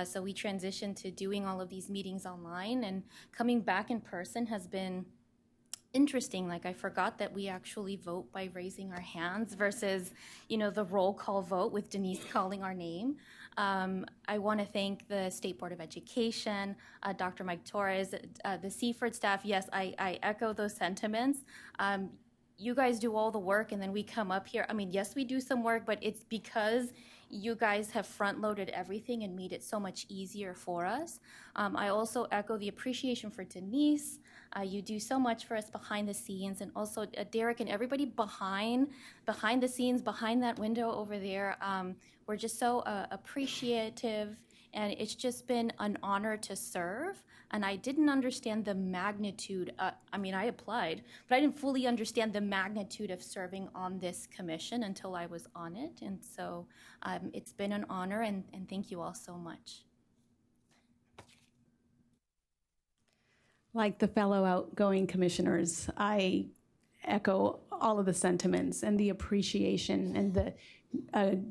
So we transitioned to doing all of these meetings online, and coming back in person has been interesting. Like, I forgot that we actually vote by raising our hands versus, the roll call vote with Denise calling our name. I want to thank the State Board of Education, Dr. Mike Torres, the Seaford staff. Yes, I echo those sentiments. You guys do all the work, and then we come up here. I mean, yes, we do some work, but it's because you guys have front-loaded everything and made it so much easier for us. I also echo the appreciation for Denise. You do so much for us behind the scenes, and also Derek and everybody behind the scenes, behind that window over there. We're just so appreciative, and it's just been an honor to serve. And I didn't understand the magnitude. I applied, but I didn't fully understand the magnitude of serving on this commission until I was on it. And so it's been an honor, and thank you all so much. Like the fellow outgoing commissioners, I echo all of the sentiments and the appreciation and the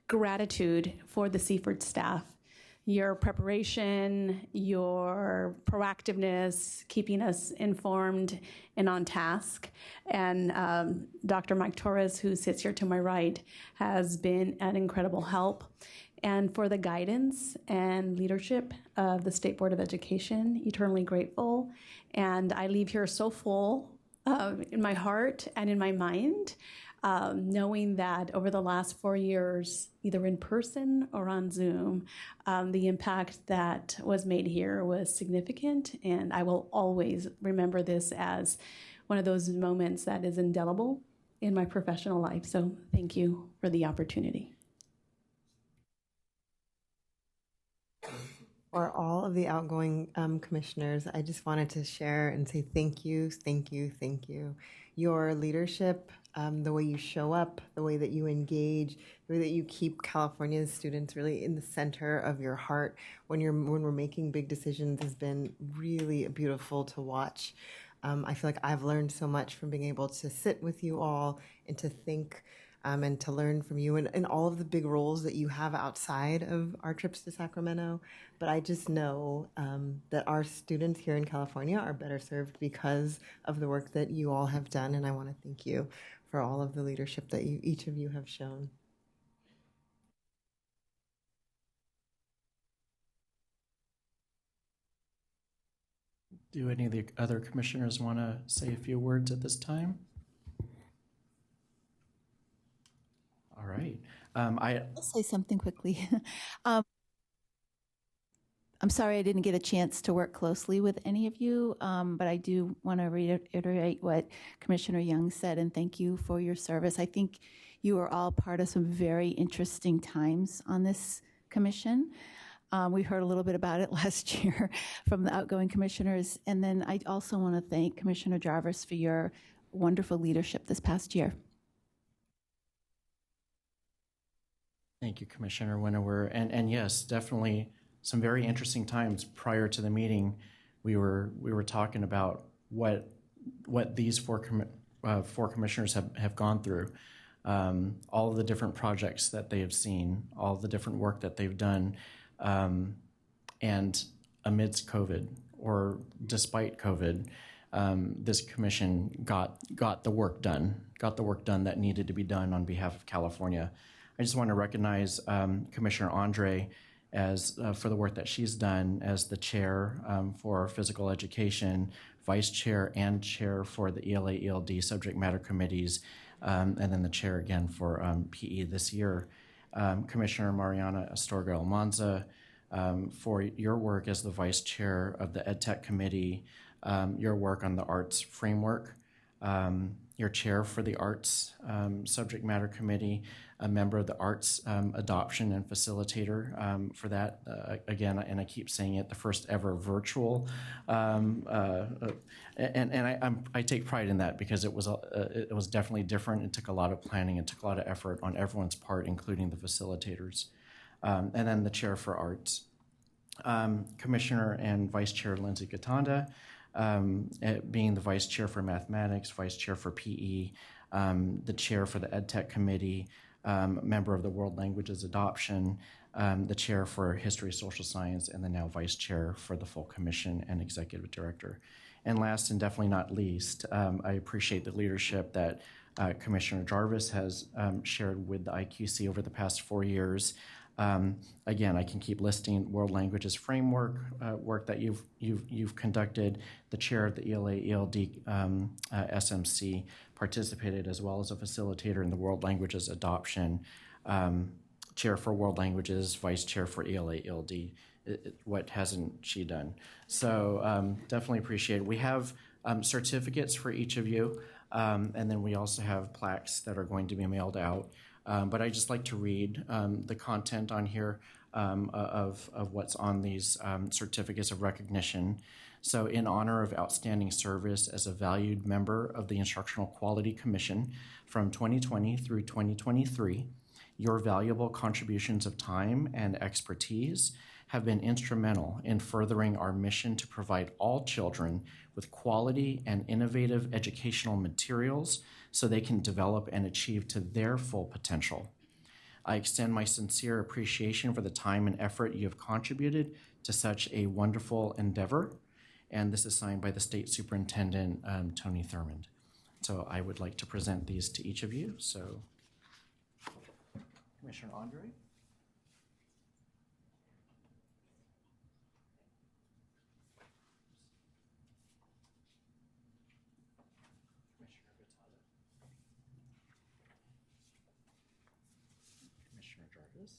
gratitude for the Seaford staff. Your preparation, your proactiveness, keeping us informed and on task. And Dr. Mike Torres, who sits here to my right, has been an incredible help. And for the guidance and leadership of the State Board of Education, eternally grateful. And I leave here so full in my heart and in my mind, knowing that over the last 4 years, either in person or on Zoom, the impact that was made here was significant. And I will always remember this as one of those moments that is indelible in my professional life. So thank you for the opportunity. For all of the outgoing commissioners, I just wanted to share and say thank you, thank you, thank you. Your leadership, the way you show up, the way that you engage, the way that you keep California's students really in the center of your heart when we're making big decisions has been really beautiful to watch. I feel like I've learned so much from being able to sit with you all and to think and to learn from you and all of the big roles that you have outside of our trips to Sacramento. But I just know that our students here in California are better served because of the work that you all have done, and I want to thank you for all of the leadership that each of you have shown. Do any of the other commissioners want to say a few words at this time? All right. I'll say something quickly. I'm sorry I didn't get a chance to work closely with any of you, but I do want to reiterate what Commissioner Young said, and thank you for your service. I think you are all part of some very interesting times on this commission. We heard a little bit about it last year from the outgoing commissioners, and then I also want to thank Commissioner Jarvis for your wonderful leadership this past year. Thank you, Commissioner Winower. And yes, definitely some very interesting times. Prior to the meeting, we were talking about what these four commissioners have gone through, all of the different projects that they have seen, all the different work that they've done, and amidst COVID or despite COVID, this commission got the work done that needed to be done on behalf of California. I just want to recognize Commissioner Andre for the work that she's done as the chair for physical education, vice chair and chair for the ELA, ELD subject matter committees, and then the chair again for PE this year. Commissioner Mariana Astorga Almanza, for your work as the Vice Chair of the EdTech Committee, your work on the Arts Framework, your Chair for the Arts Subject Matter Committee, a member of the Arts Adoption and Facilitator for that. Again, and I keep saying it, the first ever virtual. I take pride in that because it was definitely different. It took a lot of planning. It took a lot of effort on everyone's part, including the facilitators. And then the Chair for Arts. Commissioner and Vice Chair Lindsay Gatanda, being the Vice Chair for Mathematics, Vice Chair for PE, the Chair for the EdTech Committee, member of the World Languages Adoption, the Chair for History, Social Science, and the now Vice Chair for the full Commission and Executive Director. And last and definitely not least, I appreciate the leadership that Commissioner Jarvis has shared with the IQC over the past 4 years. Again, I can keep listing World Languages Framework work that you've conducted. The chair of the ELA ELD SMC participated as well as a facilitator in the World Languages Adoption. Chair for World Languages, Vice Chair for ELA ELD. What hasn't she done? So definitely appreciate it. We have certificates for each of you, and then we also have plaques that are going to be mailed out. But I just like to read the content on here of what's on these certificates of recognition. So in honor of outstanding service as a valued member of the Instructional Quality Commission from 2020 through 2023, your valuable contributions of time and expertise have been instrumental in furthering our mission to provide all children with quality and innovative educational materials so they can develop and achieve to their full potential. I extend my sincere appreciation for the time and effort you have contributed to such a wonderful endeavor. And this is signed by the State Superintendent, Tony Thurmond. So I would like to present these to each of you. So, Commissioner Andre. Commissioner Jarvis.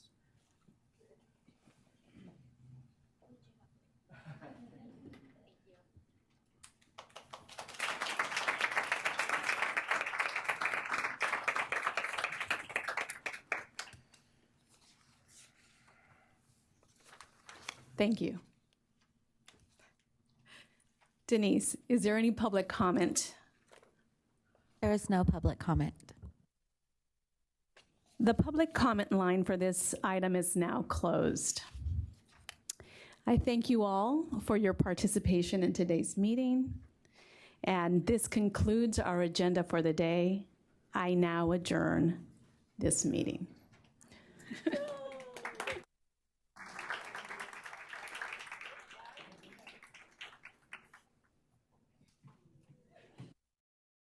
Thank you. Denise, is there any public comment? There is no public comment. The public comment line for this item is now closed. I thank you all for your participation in today's meeting, and this concludes our agenda for the day. I now adjourn this meeting.